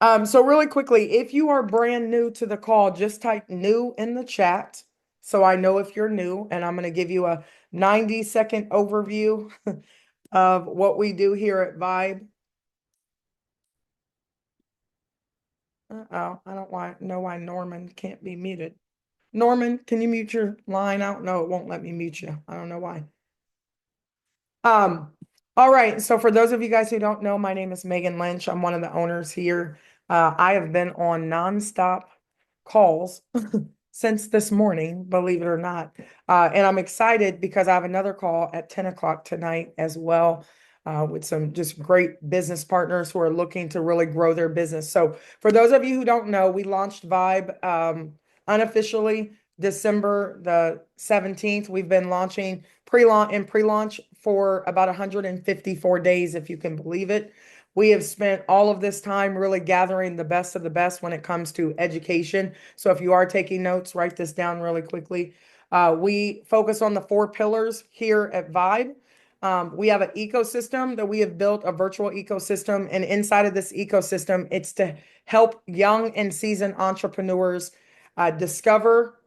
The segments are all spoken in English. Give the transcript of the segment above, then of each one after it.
So really quickly, if you are brand new to the call, just type new in the chat so I know if you're new, and I'm going to give you a 90-second overview of what we do here at Vibe. Uh-oh, I don't know why Norman can't be muted. Norman, can you mute your line out? No, it won't let me mute you. I don't know why. Um, all right. So for those of you guys who don't know, my name is Megan Lynch. I'm one of the owners here. I have been on nonstop calls since this morning, believe it or not. And I'm excited because I have another call at 10 o'clock tonight as well, with some just great business partners who are looking to really grow their business. So for those of you who don't know, we launched Vibe unofficially December the 17th. We've been launching pre-launch for about 154 days, if you can believe it. We have spent all of this time really gathering the best of the best when it comes to education. So if you are taking notes, write this down really quickly. We focus on the 4 pillars here at Vibe. We have an ecosystem that we have built, a virtual ecosystem. And inside of this ecosystem, it's to help young and seasoned entrepreneurs discover,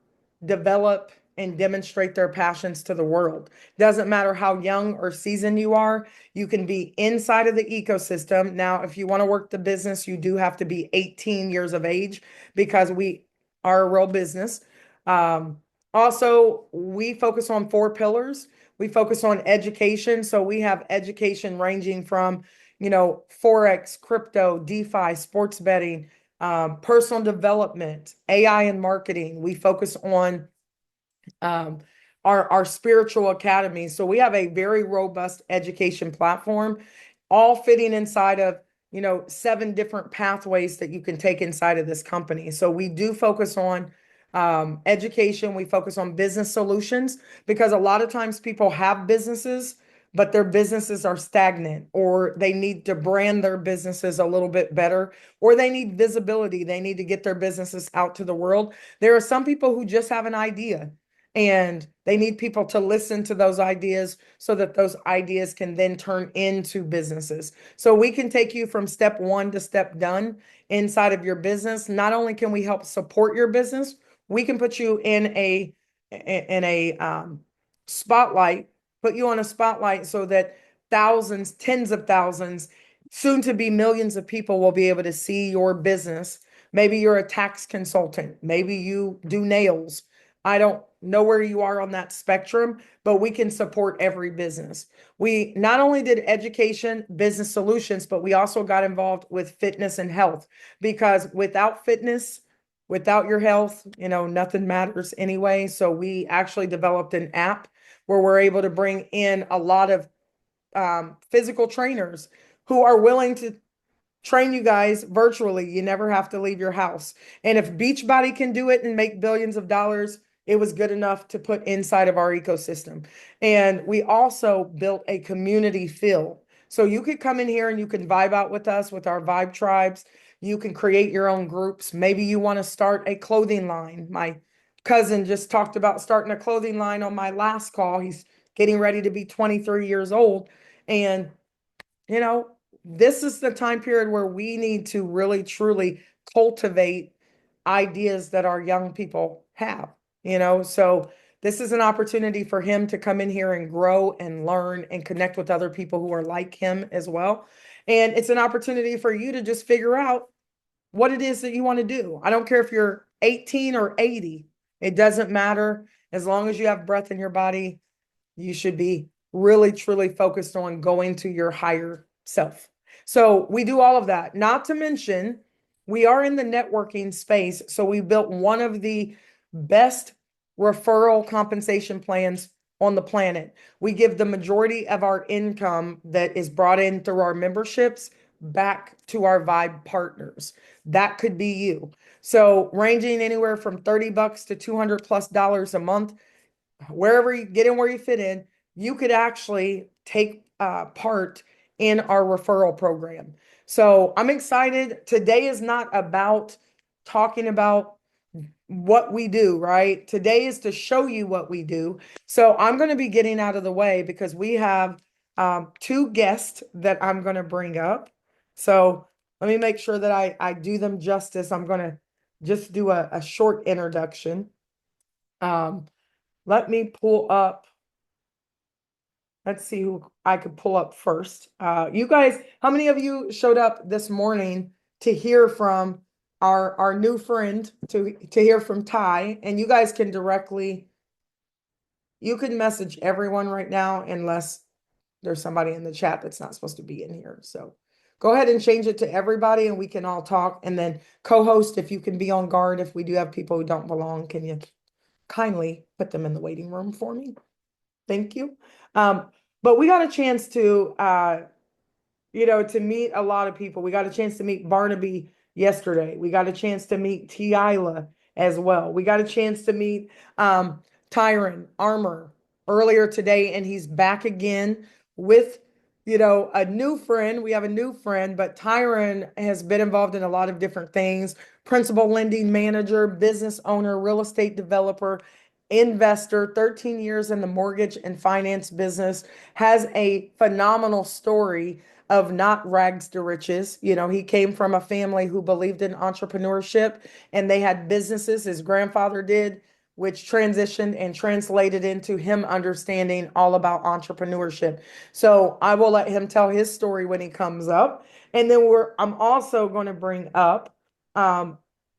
develop, and demonstrate their passions to the world. Doesn't matter how young or seasoned you are, you can be inside of the ecosystem. Now, if you want to work the business, you do have to be 18 years of age because we are a real business. Also, we focus on 4 pillars. We focus on education. So we have education ranging from, Forex, crypto, DeFi, sports betting, personal development, AI and marketing. We focus on um, our spiritual academy. So we have a very robust education platform, all fitting inside of 7 different pathways that you can take inside of this company. So we do focus on education. We focus on business solutions because a lot of times people have businesses, but their businesses are stagnant, or they need to brand their businesses a little bit better, or they need visibility. They need to get their businesses out to the world. There are some people who just have an idea and they need people to listen to those ideas so that those ideas can then turn into businesses. So we can take you from step one to step done inside of your business. Not only can we help support your business, we can put you in a spotlight, put you on a spotlight so that thousands, tens of thousands, soon to be millions of people will be able to see your business. Maybe you're a tax consultant. Maybe you do nails. I don't know where you are on that spectrum, but we can support every business. We not only did education, business solutions, but we also got involved with fitness and health because without fitness, without your health, nothing matters anyway. So we actually developed an app where we're able to bring in a lot of physical trainers who are willing to train you guys virtually. You never have to leave your house. And if Beachbody can do it and make billions of dollars, it was good enough to put inside of our ecosystem. And we also built a community feel. So you could come in here and you can vibe out with us with our Vibe tribes. You can create your own groups. Maybe you want to start a clothing line. My cousin just talked about starting a clothing line on my last call. He's getting ready to be 23 years old. And you know, this is the time period where we need to really truly cultivate ideas that our young people have. So this is an opportunity for him to come in here and grow and learn and connect with other people who are like him as well. And it's an opportunity for you to just figure out what it is that you want to do. I don't care if you're 18 or 80, it doesn't matter. As long as you have breath in your body, you should be really truly focused on going to your higher self. So we do all of that. Not to mention, we are in the networking space. So we built one of the best referral compensation plans on the planet. We give the majority of our income that is brought in through our memberships back to our Vibe partners. That could be you. So ranging anywhere from $30 to $200+ a month, wherever you get in, where you fit in, you could actually take part in our referral program. So I'm excited. Today is not about talking about what we do, right? Today is to show you what we do. So I'm going to be getting out of the way because we have 2 guests that I'm going to bring up. So let me make sure that I do them justice. I'm going to just do a short introduction. Let me pull up. Let's see who I could pull up first. You guys, how many of you showed up this morning to hear from our new friend, to hear from Ty? And you guys can directly, you can message everyone right now unless there's somebody in the chat that's not supposed to be in here. So go ahead and change it to everybody and we can all talk. And then co-host, if you can be on guard, if we do have people who don't belong, can you kindly put them in the waiting room for me? Thank you. But we got a chance to to meet a lot of people. We got a chance to meet Barnaby yesterday. We got a chance to meet Tila as well. We got a chance to meet Tyron Armour earlier today, and he's back again with a new friend. We have a new friend, but Tyron has been involved in a lot of different things: principal lending manager, business owner, real estate developer, investor, 13 years in the mortgage and finance business, has a phenomenal story of not rags to riches. He came from a family who believed in entrepreneurship and they had businesses, his grandfather did, which transitioned and translated into him understanding all about entrepreneurship. So I will let him tell his story when he comes up. And then I'm also going to bring up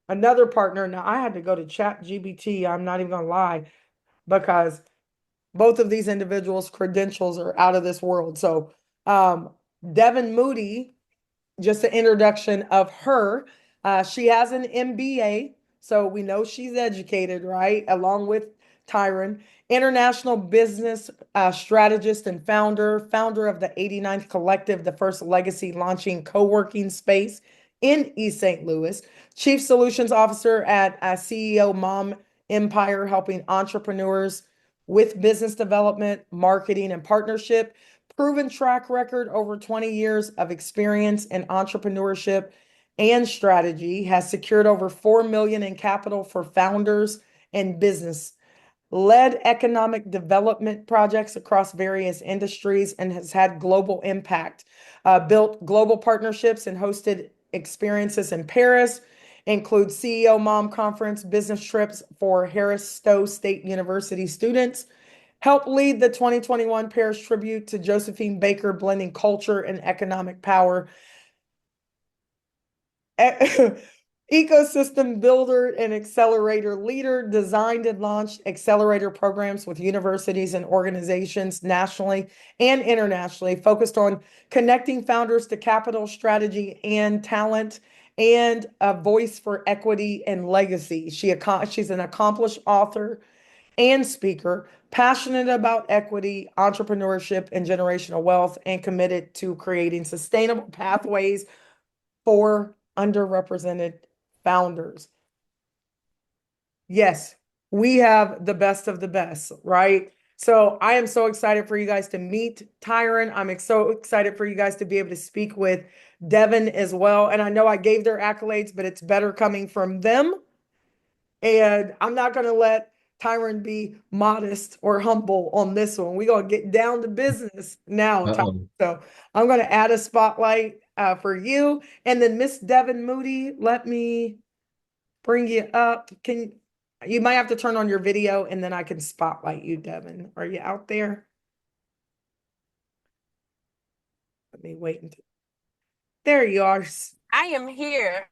another partner. Now I had to go to ChatGPT. I'm not even going to lie, because both of these individuals' credentials are out of this world. So Devon Moody, just an introduction of her. She has an MBA, so we know she's educated, right? Along with Tyron, international business strategist and founder of the 89th Collective, the first legacy launching co-working space in East St. Louis, chief solutions officer at CEO Mom Empire, helping entrepreneurs with business development, marketing, and partnership. Proven track record, over 20 years of experience in entrepreneurship and strategy, has secured over 4 million in capital for founders and business, led economic development projects across various industries, and has had global impact, built global partnerships and hosted experiences in Paris, include CEO Mom Conference, business trips for Harris Stowe State University students, helped lead the 2021 Paris tribute to Josephine Baker, blending culture and economic power. Ecosystem builder and accelerator leader, designed and launched accelerator programs with universities and organizations nationally and internationally, focused on connecting founders to capital, strategy, and talent, and a voice for equity and legacy. She's an accomplished author and speaker, passionate about equity, entrepreneurship, and generational wealth, and committed to creating sustainable pathways for underrepresented founders. Yes, we have the best of the best, right? So I am so excited for you guys to meet Tyron. I'm so excited for you guys to be able to speak with Devon as well. And I know I gave their accolades, but it's better coming from them. And I'm not going to let Tyron be modest or humble on this one. We're going to get down to business now, Tyron. So I'm going to add a spotlight for you. And then Miss Devon Moody, let me bring you up. You might have to turn on your video and then I can spotlight you, Devon. Are you out there? Let me wait until. There you are. I am here.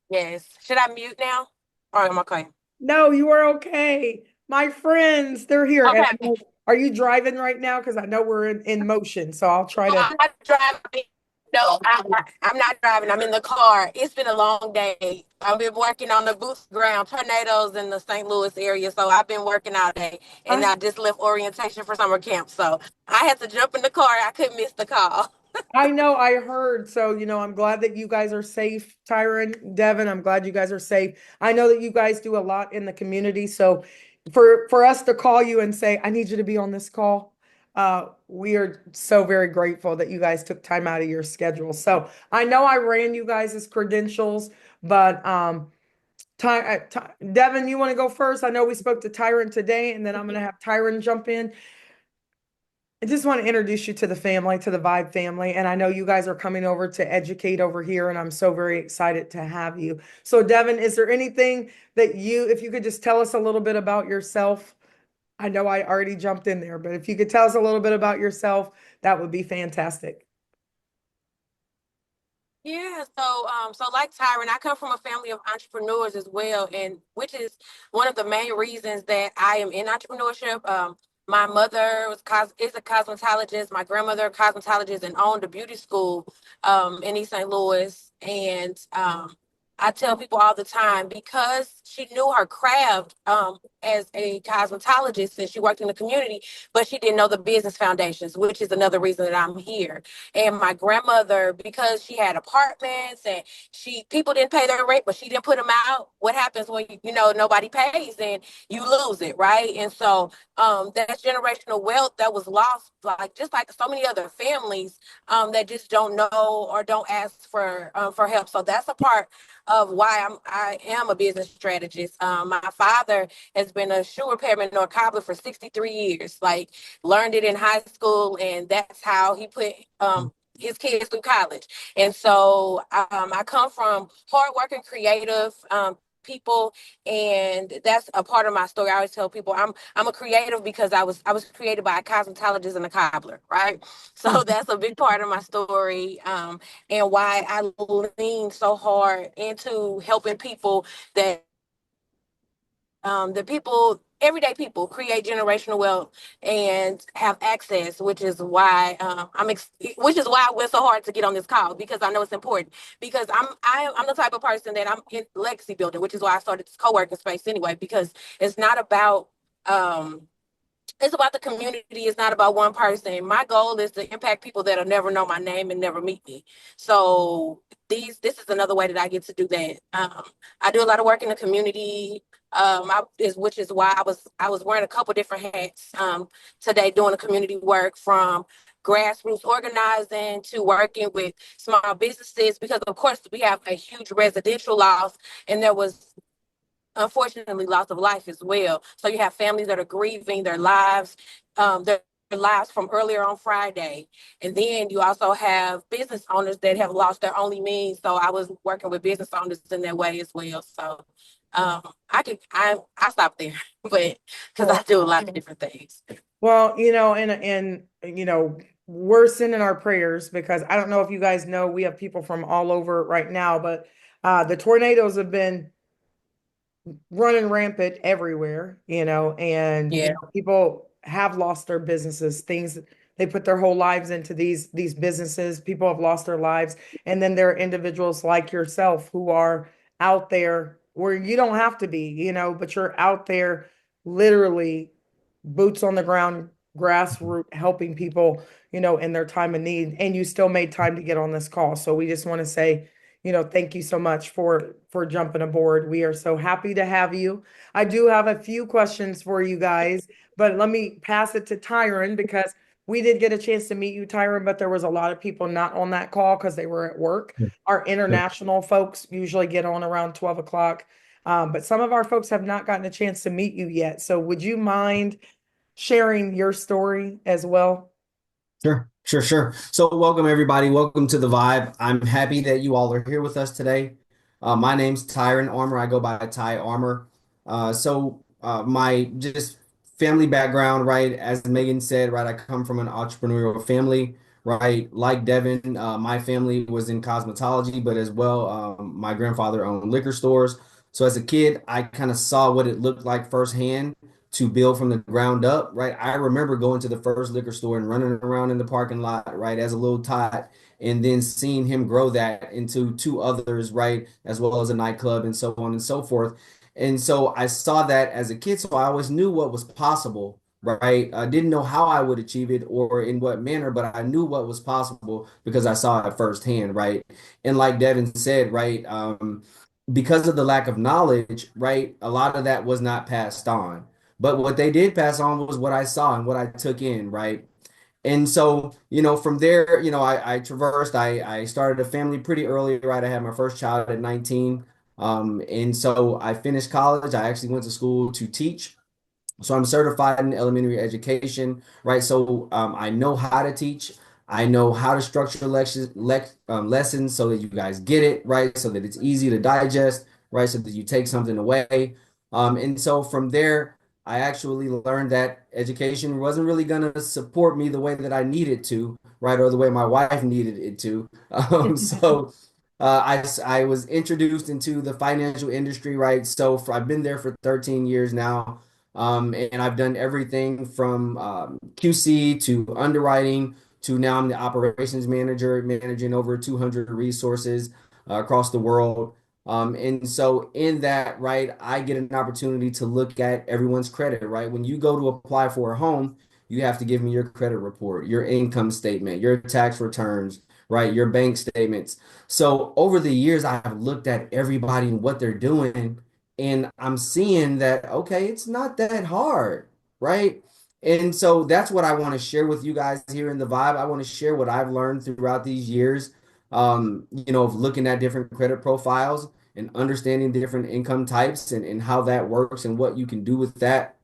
Yes. Should I mute now? Or am I okay? No, you are okay. My friends, they're here. And Okay. are you driving right now? Because I know we're in motion. So I'll try to. I'm not driving. No, I'm not driving. I'm in the car. It's been a long day. I've been working on the Moody-Graham tornadoes in the St. Louis area. So I've been working all day. And I just left orientation for summer camp. So I had to jump in the car. I couldn't miss the call. I know, I heard. So, I'm glad that you guys are safe, Tyron, Devon. I'm glad you guys are safe. I know that you guys do a lot in the community. So for us to call you and say, I need you to be on this call, we are so very grateful that you guys took time out of your schedule. So I know I ran you guys' credentials, but Devon, you want to go first? I know we spoke to Tyron today, and then I'm going to have Tyron jump in. I just want to introduce you to the family, to the Vibe family. And I know you guys are coming over to educate over here, and I'm so very excited to have you. So, Devon, is there anything that if you could just tell us a little bit about yourself? I know I already jumped in there, but if you could tell us a little bit about yourself, that would be fantastic. Yeah, so like Tyron, I come from a family of entrepreneurs as well, and which is one of the main reasons that I am in entrepreneurship. My mother is a cosmetologist, my grandmother a cosmetologist, and owned a beauty school in East St. Louis. And I tell people all the time because she knew her craft as a cosmetologist and she worked in the community, but she didn't know the business foundations, which is another reason that I'm here. And my grandmother, because she had apartments and people didn't pay their rent, but she didn't put them out. What happens when nobody pays and you lose it, right? And so that's generational wealth that was lost, like just like so many other families that just don't know or don't ask for help. So that's a part of why I am a business strategist. My father has been a shoe repairman or cobbler for 63 years. Like learned it in high school, and that's how he put his kids through college. And so I come from hardworking, creative people, and that's a part of my story. I always tell people I'm a creative because I was created by a cosmetologist and a cobbler, right? So that's a big part of my story, and why I lean so hard into helping people that the people everyday people create generational wealth and have access, which is why which is why I went so hard to get on this call, because I know it's important, because I'm the type of person that I'm in legacy building, which is why I started this co-working space anyway, because it's not about um it's about the community. It's not about one person. My goal is to impact people that'll never know my name and never meet me. So this is another way that I get to do that. I do a lot of work in the community, which is why I was wearing a couple different hats today, doing the community work, from grassroots organizing to working with small businesses, because of course we have a huge residential loss, and there was unfortunately loss of life as well. So you have families that are grieving their lives from earlier on Friday. And then you also have business owners that have lost their only means. So I was working with business owners in that way as well. So I stop there, but because I do a lot of different things. Well, and we're sending our prayers because I don't know if you guys know, we have people from all over right now, but the tornadoes have been running rampant everywhere, and Yeah. people have lost their businesses, things they put their whole lives into these businesses. People have lost their lives, and then there are individuals like yourself who are out there where you don't have to be, but you're out there literally boots on the ground, grassroots helping people, in their time of need, and you still made time to get on this call. So we just want to say, thank you so much for jumping aboard. We are so happy to have you. I do have a few questions for you guys, but let me pass it to Tyron because we did get a chance to meet you, Tyron, but there was a lot of people not on that call because they were at work. Yeah. Our Yeah. international folks usually get on around 12 o'clock. But some of our folks have not gotten a chance to meet you yet. So would you mind sharing your story as well? Sure. So welcome everybody. Welcome to the Vibe. I'm happy that you all are here with us today. My name's Tyron Armour. I go by Ty Armour. My just family background, right? As Megan said, right? I come from an entrepreneurial family, right? Like Devon, my family was in cosmetology, but as well, my grandfather owned liquor stores. So as a kid, I kind of saw what it looked like firsthand to build from the ground up, right? I remember going to the first liquor store and running around in the parking lot, right, as a little tot, and then seeing him grow that into two others, right, as well as a nightclub and so on and so forth. And so I saw that as a kid, so I always knew what was possible, right? I didn't know how I would achieve it or in what manner, but I knew what was possible because I saw it firsthand, right? And like Devin said, right, because of the lack of knowledge, right, a lot of that was not passed on. But what they did pass on was what I saw and what I took in, right? And so, from there, I traversed, I started a family pretty early, right? I had my first child at 19. And so I finished college. I actually went to school to teach. So I'm certified in elementary education, right? So I know how to teach. I know how to structure lessons so that you guys get it, right? So that it's easy to digest, right? So that you take something away. And so from there, I actually learned that education wasn't really going to support me the way that I needed to, right? Or the way my wife needed it to. I was introduced into the financial industry, right? I've been there for 13 years now. And I've done everything from QC to underwriting to now I'm the operations manager, managing over 200 resources across the world. And so in that, right, I get an opportunity to look at everyone's credit, right? When you go to apply for a home, you have to give me your credit report, your income statement, your tax returns, right, your bank statements. So over the years, I've looked at everybody and what they're doing, and I'm seeing that, okay, it's not that hard, right? And so that's what I want to share with you guys here in the vibe. I want to share what I've learned throughout these years, of looking at different credit profiles and understanding different income types and how that works and what you can do with that.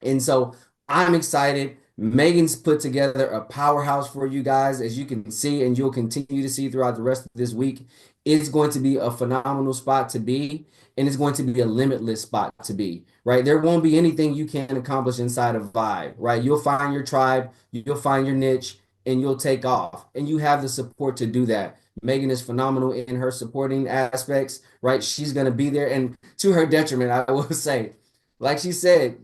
And so I'm excited. Megan's put together a powerhouse for you guys, as you can see, and you'll continue to see throughout the rest of this week. It's going to be a phenomenal spot to be, and it's going to be a limitless spot to be, right? There won't be anything you can't accomplish inside of Vibe, right? You'll find your tribe, you'll find your niche, and you'll take off. And you have the support to do that. Megan is phenomenal in her supporting aspects, right? She's going to be there. And to her detriment, I will say, like she said,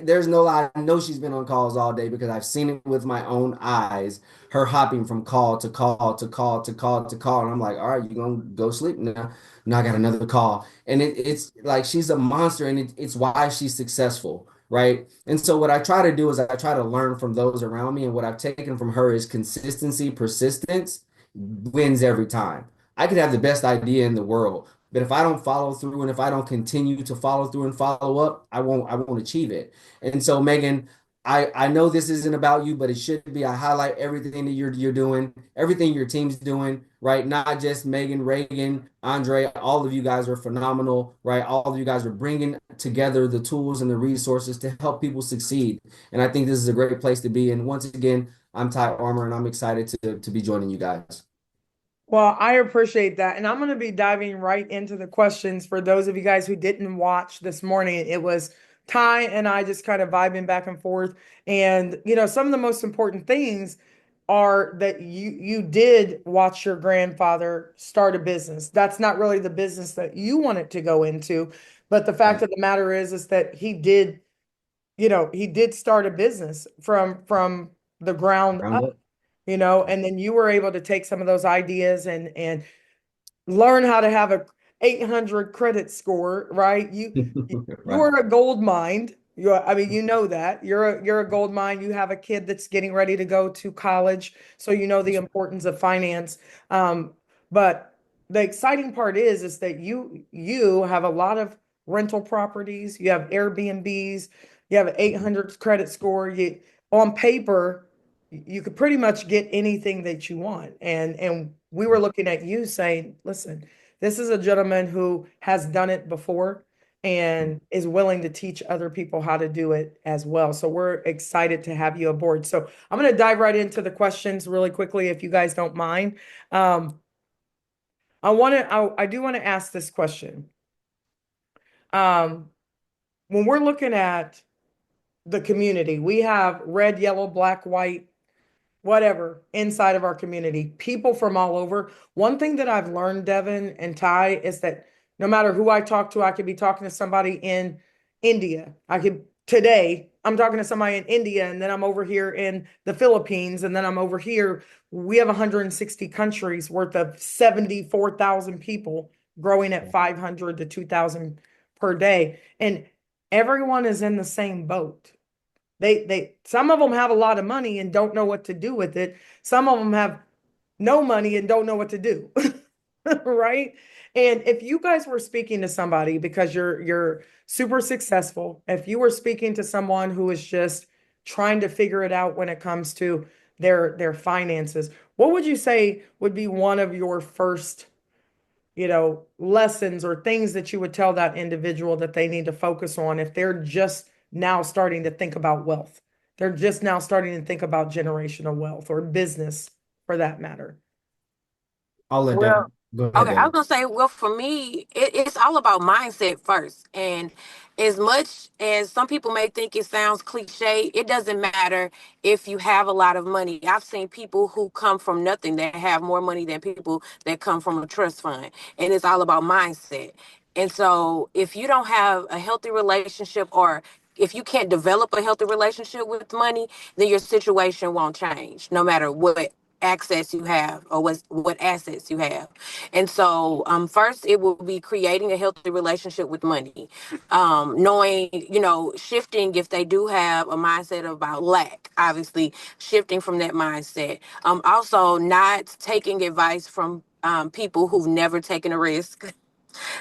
there's no lie. I know she's been on calls all day because I've seen it with my own eyes. Her hopping from call to call to call to call to call, and I'm like, all right, you gonna go sleep now? Now I got another call, and it's like she's a monster, and it's why she's successful, right? And so what I try to do is I try to learn from those around me, and what I've taken from her is consistency, persistence wins every time. I could have the best idea in the world, but if I don't follow through and if I don't continue to follow through and follow up, I won't achieve it. And so, Megan, I know this isn't about you, but it should be. I highlight everything that you're doing, everything your team's doing, right? Not just Megan, Reagan, Andre, all of you guys are phenomenal, right? All of you guys are bringing together the tools and the resources to help people succeed. And I think this is a great place to be. And once again, I'm Ty Armour, and I'm excited to be joining you guys. Well, I appreciate that. And I'm going to be diving right into the questions for those of you guys who didn't watch this morning. It was Ty and I just kind of vibing back and forth. And, some of the most important things are that you did watch your grandfather start a business. That's not really the business that you wanted to go into, but the fact Right. of the matter is that he did start a business from the ground Round up, up. and then you were able to take some of those ideas and learn how to have a 800 credit score, right? You Right. are a gold mine. I mean, you know that. You're a gold mine. You have a kid that's getting ready to go to college, so you know the That's importance of finance. But the exciting part is that you have a lot of rental properties, you have Airbnbs, you have an right. 800 credit score. You on paper, you could pretty much get anything that you want. And we were looking at you saying, listen, this is a gentleman who has done it before and is willing to teach other people how to do it as well. So we're excited to have you aboard. So I'm going to dive right into the questions really quickly, if you guys don't mind. Um, I do want to ask this question. Um, when we're looking at the community, we have red, yellow, black, white, whatever inside of our community, people from all over. One thing that I've learned, Devon and Ty, is that no matter who I talk to, I could be talking to somebody in India. Today, I'm talking to somebody in India, and then I'm over here in the Philippines, and then I'm over here. We have 160 countries worth of 74,000 people growing at 500 to 2,000 per day. And everyone is in the same boat. Some of them have a lot of money and don't know what to do with it. Some of them have no money and don't know what to do. Right? And if you guys were speaking to somebody because you're super successful, if you were speaking to someone who is just trying to figure it out when it comes to their finances, what would you say would be one of your first, lessons or things that you would tell that individual that they need to focus on if they're just now starting to think about wealth. They're just now starting to think about generational wealth or business for that matter. I'll let Well, Devon go ahead, okay, I was Devon. gonna say, well, for me, it's all about mindset first. And as much as some people may think it sounds cliche, it doesn't matter if you have a lot of money. I've seen people who come from nothing that have more money than people that come from a trust fund. And it's all about mindset. And so if you don't have a healthy relationship, or if you can't develop a healthy relationship with money, then your situation won't change, no matter what access you have or what assets you have. And so first it will be creating a healthy relationship with money, knowing, shifting if they do have a mindset about lack, obviously shifting from that mindset. Also not taking advice from people who've never taken a risk.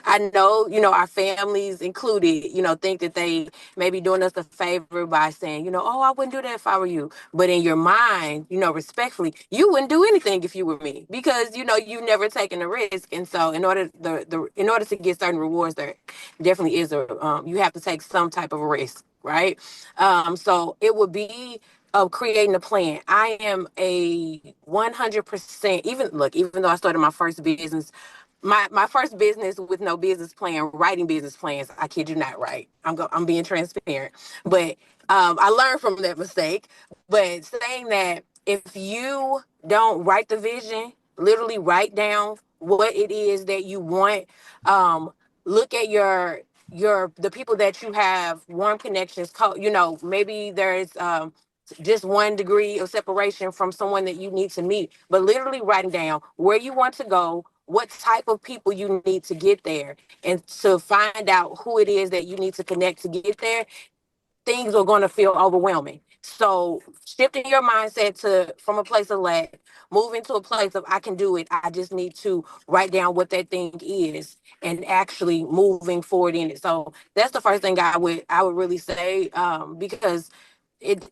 I know, our families included, think that they may be doing us a favor by saying, oh, I wouldn't do that if I were you. But in your mind, respectfully, you wouldn't do anything if you were me, because, you've never taken a risk. And so in order to get certain rewards, there definitely is you have to take some type of risk, right? So it would be of creating a plan. I am a 100%, even though I started my first business with no business plan, writing business plans. I kid you not, right? I'm being transparent, but I learned from that mistake. But saying that, if you don't write the vision, literally write down what it is that you want. Look at the people that you have warm connections. Maybe there's just 1 degree of separation from someone that you need to meet, but literally writing down where you want to go, what type of people you need to get there, and to find out who it is that you need to connect to get there. Things are going to feel overwhelming. So shifting your mindset to from a place of lack, moving to a place of I can do it. I just need to write down what that thing is and actually moving forward in it. So that's the first thing I would really say, because it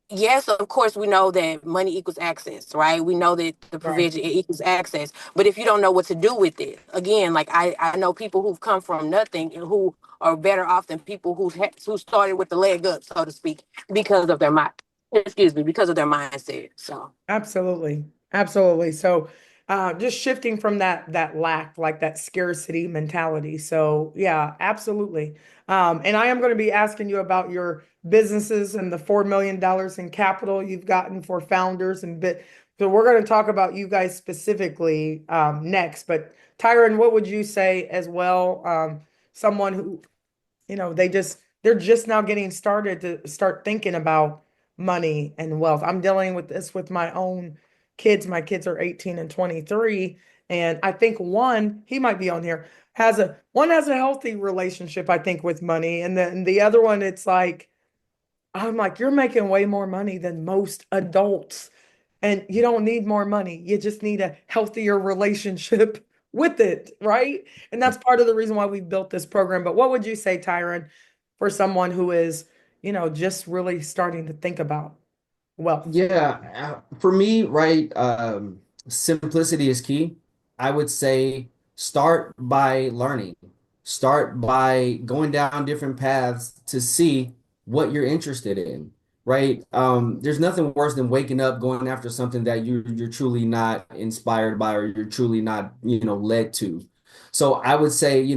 yes, of course, we know that money equals access, right? We know that the Right. provision, it equals access. But if you don't know what to do with it, again, like I know people who've come from nothing and who are better off than people who started with the leg up, so to speak, because of their mind. Excuse me, because of their mindset. So Absolutely. Absolutely. So just shifting from that lack, like that scarcity mentality. So yeah, absolutely. And I am going to be asking you about your businesses and the $4 million in capital you've gotten for founders and bit. So we're going to talk about you guys specifically next. But Tyron, what would you say as well? Someone who they're just now getting started to start thinking about money and wealth. I'm dealing with this with my own kids. My kids are 18 and 23, and I think one, he might be on here, has a healthy relationship, I think, with money, and then the other one, it's like I'm like, you're making way more money than most adults. And you don't need more money. You just need a healthier relationship with it, right? And that's part of the reason why we built this program. But what would you say, Tyron, for someone who is, just really starting to think about wealth? Yeah, for me, right, simplicity is key. I would say start by learning. Start by going down different paths to see what you're interested in, right? There's nothing worse than waking up going after something that you're truly not inspired by or you're truly not, led to. So I would say,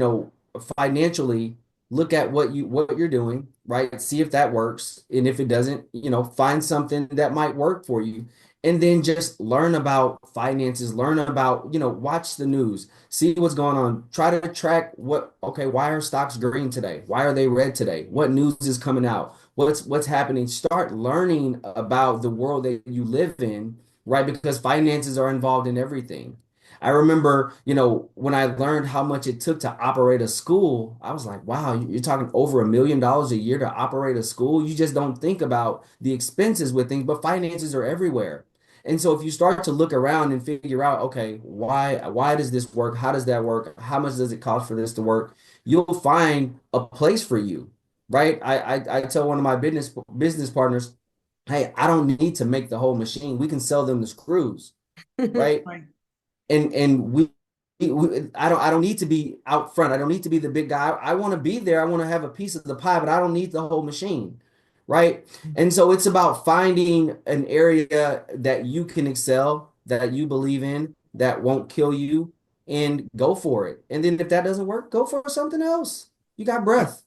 financially, look at what you're doing, right? See if that works. And if it doesn't, find something that might work for you. And then just learn about finances, learn about, watch the news, see what's going on. Try to track okay, why are stocks green today? Why are they red today? What news is coming out? What's happening? Start learning about the world that you live in, right? Because finances are involved in everything. I remember, when I learned how much it took to operate a school, I was like, wow, you're talking over $1 million a year to operate a school. You just don't think about the expenses with things, but finances are everywhere. And so if you start to look around and figure out, okay, why does this work? How does that work? How much does it cost for this to work? You'll find a place for you, right? I tell one of my business partners, hey, I don't need to make the whole machine. We can sell them the screws, right? Right. And we I don't need to be out front. I don't need to be the big guy. I want to be there. I want to have a piece of the pie, but I don't need the whole machine. Right. And so it's about finding an area that you can excel, that you believe in, that won't kill you, and go for it. And then if that doesn't work, go for something else. You got breath.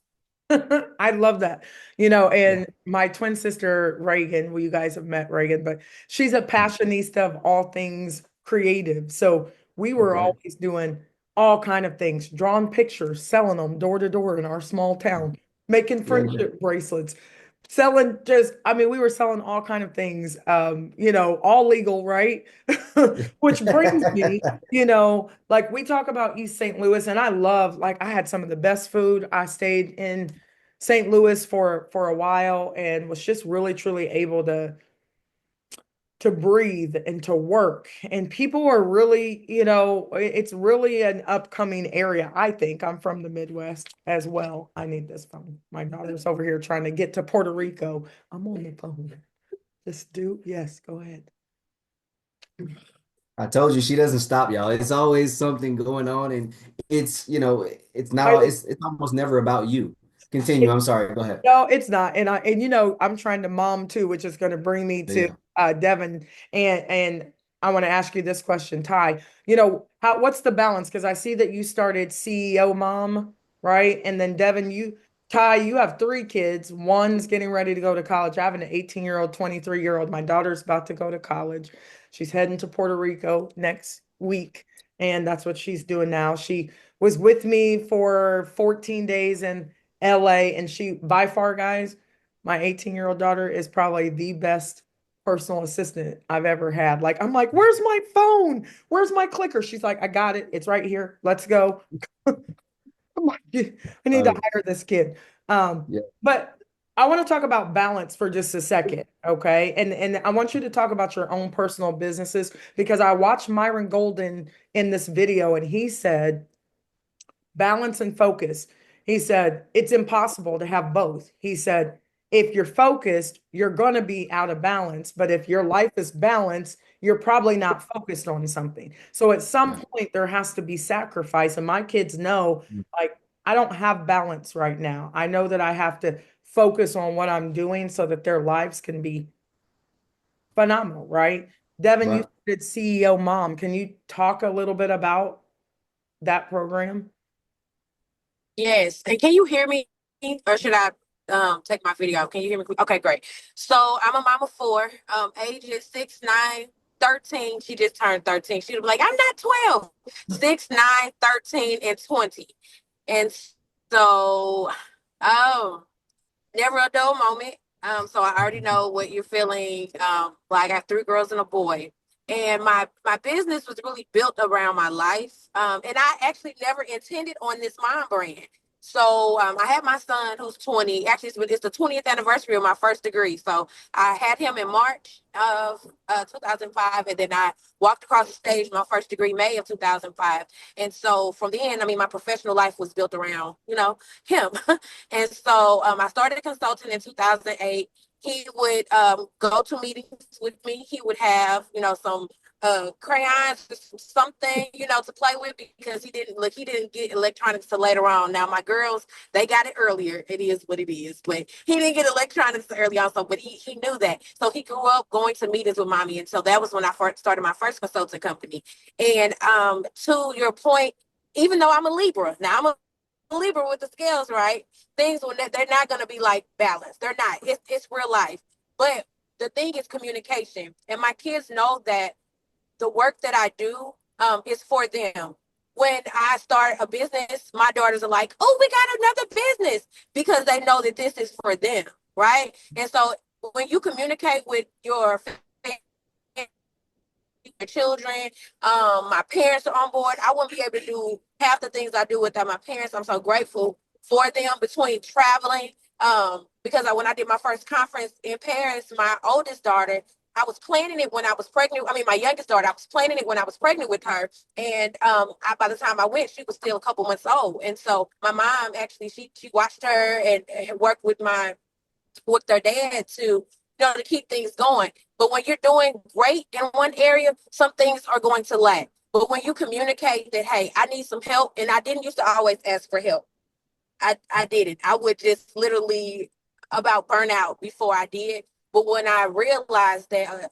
I love that. Yeah. And my twin sister, Reagan, well, you guys have met Reagan, but she's a passionista of all things creative. So we were Okay. always doing all kind of things, drawing pictures, selling them door to door in our small town, making Yeah. Yeah. friendship bracelets, selling I mean, we were selling all kind of things, all legal, right? Which brings me, like we talk about East St. Louis, and I love, like, I had some of the best food. I stayed in St. Louis for a while and was just really truly able to breathe and to work. And people are really, it's really an upcoming area. I think I'm from the Midwest as well. I need this phone. My daughter's over here trying to get to Puerto Rico. I'm on the phone. Yes, go ahead. I told you she doesn't stop, y'all. It's always something going on, and it's not I all. It's almost never about you. Continue. I'm sorry. Go ahead. No, it's not. I'm trying to mom too, which is going to bring me to Yeah. Devon. And I want to ask you this question, Ty. What's the balance? Because I see that you started CEO mom, right? And then Devon, Ty, you have three kids. One's getting ready to go to college. I have an 18-year-old, 23-year-old. My daughter's about to go to college. She's heading to Puerto Rico next week, and that's what she's doing now. She was with me for 14 days in LA, and she, by far, guys, my 18-year-old daughter is probably the best personal assistant I've ever had. Like, I'm like, where's my phone? Where's my clicker? She's like, I got it. It's right here. Let's go. I'm like, I need to Love it. hire this kid. Yeah. But I want to talk about balance for just a second, okay? And I want you to talk about your own personal businesses, because I watched Myron Golden in this video, and he said balance and focus. He said, it's impossible to have both. He said, if you're focused, you're going to be out of balance. But if your life is balanced, you're probably not focused on something. So at some Yeah. point, there has to be sacrifice. And my kids know, like, I don't have balance right now. I know that I have to focus on what I'm doing so that their lives can be phenomenal, right? Devin, you Right. did CEO Mom. Can you talk a little bit about that program? Yes. And can you hear me? Or should I take my video off? Can you hear me? Okay, great. So I'm a mom of four. Ages 6, 9, 13. She just turned 13. She'll be like, I'm not 12. 6, 9, 13, and 20. And so never a dull moment. So I already know what you're feeling. Well, I got three girls and a boy. And my business was really built around my life. And I actually never intended on this mom brand. So I had my son who's 20. Actually, it's the 20th anniversary of my first degree. So I had him in March of 2005. And then I walked across the stage my first degree May of 2005. And so from then, I mean, my professional life was built around, him. And so I started consulting in 2008. He would go to meetings with me. He would have, some crayons, something, to play with, because he didn't get electronics till later on. Now my girls, they got it earlier. It is what it is. But he didn't get electronics early also, but he knew that. So he grew up going to meetings with mommy. And so that was when I first started my first consulting company. And to your point, even though I'm a Libra, now I'm a Libra with the scales, right? Things when they're not going to be like balanced. They're not. It's real life. But the thing is communication, and my kids know that the work that I do is for them. When I start a business, my daughters are like, "Oh, we got another business," because they know that this is for them, right? And so when you communicate with your children. My parents are on board. I wouldn't be able to do half the things I do without my parents. I'm so grateful for them between traveling. Because when I did my first conference in Paris, my oldest daughter, I was planning it when I was pregnant. I mean, my youngest daughter, I was planning it when I was pregnant with her. And by the time I went, she was still a couple months old. And so my mom actually, she watched her and worked with their dad to keep things going. But when you're doing great in one area, some things are going to lack. But when you communicate that, hey, I need some help, and I didn't used to always ask for help. I didn't. I would just literally about burnout before I did. But when I realized that,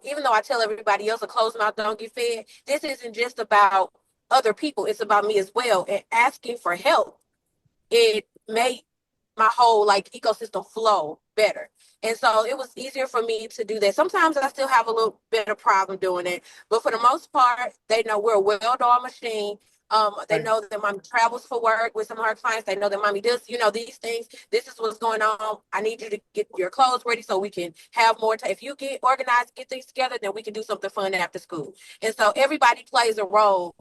even though I tell everybody else a closed mouth don't get fed, this isn't just about other people. It's about me as well. And asking for help, it made my whole like ecosystem flow better. And so it was easier for me to do that. Sometimes I still have a little bit of problem doing it, but for the most part, they know we're a well-oiled machine. They Right. know that mommy travels for work with some of her clients. They know that mommy does, these things. This is what's going on. I need you to get your clothes ready so we can have more time. If you get organized, get things together, then we can do something fun after school. And so everybody plays a role,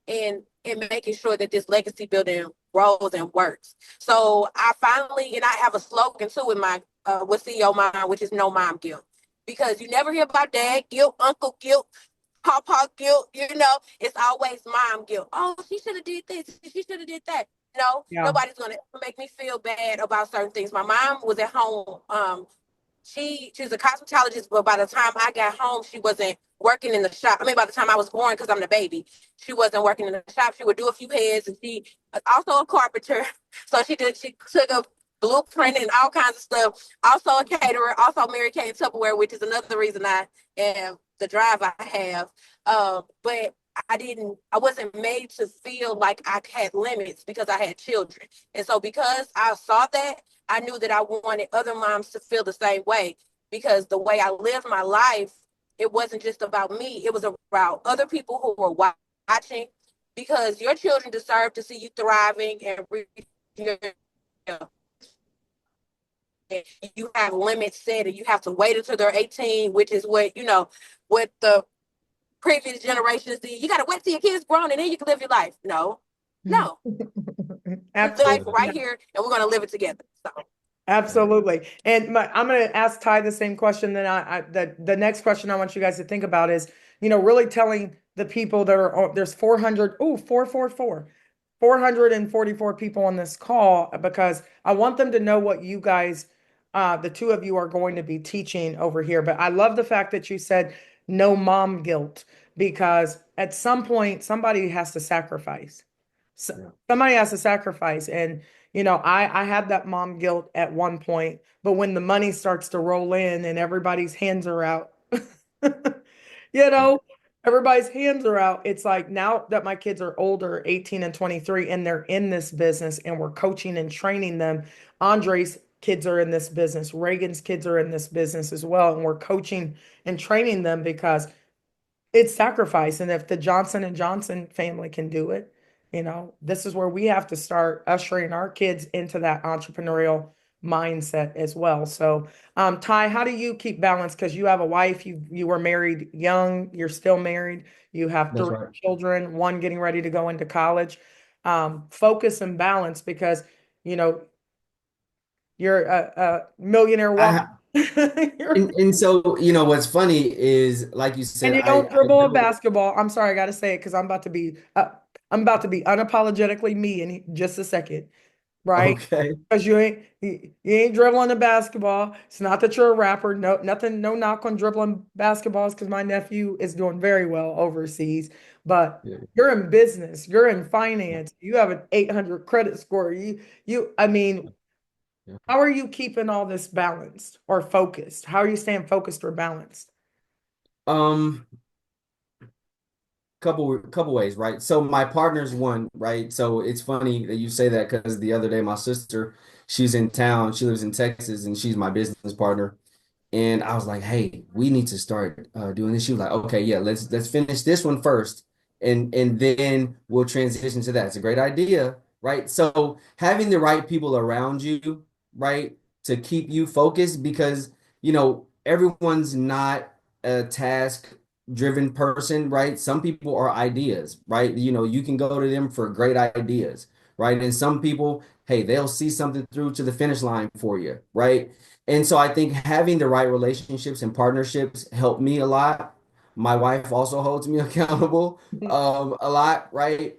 in making sure that this legacy building rolls and works. So I finally, and I have a slogan too with my with CEO Mom, which is no mom guilt, because you never hear about dad guilt, uncle guilt, papa guilt. It's always mom guilt. Oh, she should have did this. She should have did that. No, Yeah. nobody's gonna make me feel bad about certain things. My mom was at home. She's a cosmetologist, but by the time I got home, she wasn't working in the shop. I mean, by the time I was born, because I'm the baby, she wasn't working in the shop. She would do a few heads, and she also a carpenter. So she took a blueprint and all kinds of stuff. Also a caterer, also Mary Kay Tupperware, which is another reason I am the drive I have. But I wasn't made to feel like I had limits because I had children. And so because I saw that, I knew that I wanted other moms to feel the same way, because the way I lived my life, it wasn't just about me. It was about other people who were watching, because your children deserve to see you thriving and your, you have limits set and you have to wait until they're 18, which is what the previous generations did. You got to wait till your kids grown and then you can live your life. No, no. Live life Absolutely. right here and we're going to live it together. So. Absolutely. And I'm going to ask Ty the same question. Then the next question I want you guys to think about is, really telling the people that are, there's 444 people on this call, because I want them to know what you guys, the two of you are going to be teaching over here. But I love the fact that you said no mom guilt, because at some point somebody has to sacrifice. Somebody has to sacrifice. And, I had that mom guilt at one point, but when the money starts to roll in and everybody's hands are out, you know, everybody's hands are out. It's like, now that my kids are older, 18 and 23, and they're in this business and we're coaching and training them. Andre's kids are in this business. Reagan's kids are in this business as well. And we're coaching and training them because it's sacrifice. And if the Johnson and Johnson family can do it, this is where we have to start ushering our kids into that entrepreneurial mindset as well. So, Ty, how do you keep balance? Because you have a wife, you were married young, you're still married, you have That's three right. children, one getting ready to go into college. Focus and balance, because you know you're a millionaire woman. I and so what's funny is, like you And said, you I don't I dribble a do. basketball. I'm sorry, I gotta say it because I'm about to be unapologetically me in just a second, right? Okay. Because you ain't dribbling a basketball. It's not that you're a rapper. No, nothing, no knock on dribbling basketballs, because my nephew is doing very well overseas. But Yeah. you're in business, you're in finance, you have an 800 credit score. I mean, Yeah. how are you keeping all this balanced or focused? How are you staying focused or balanced? Um, couple ways, right? So my partner's one, right? So it's funny that you say that, because the other day my sister, she's in town, she lives in Texas, and she's my business partner. And I was like, hey, we need to start doing this. She was like, okay, yeah, let's finish this one first, and then we'll transition to that. It's a great idea, right? So having the right people around you, right, to keep you focused, because everyone's not a task driven person, right? Some people are ideas, right? You can go to them for great ideas, right? And some people, hey, they'll see something through to the finish line for you, right? And so I think having the right relationships and partnerships help me a lot. My wife also holds me accountable a lot, right?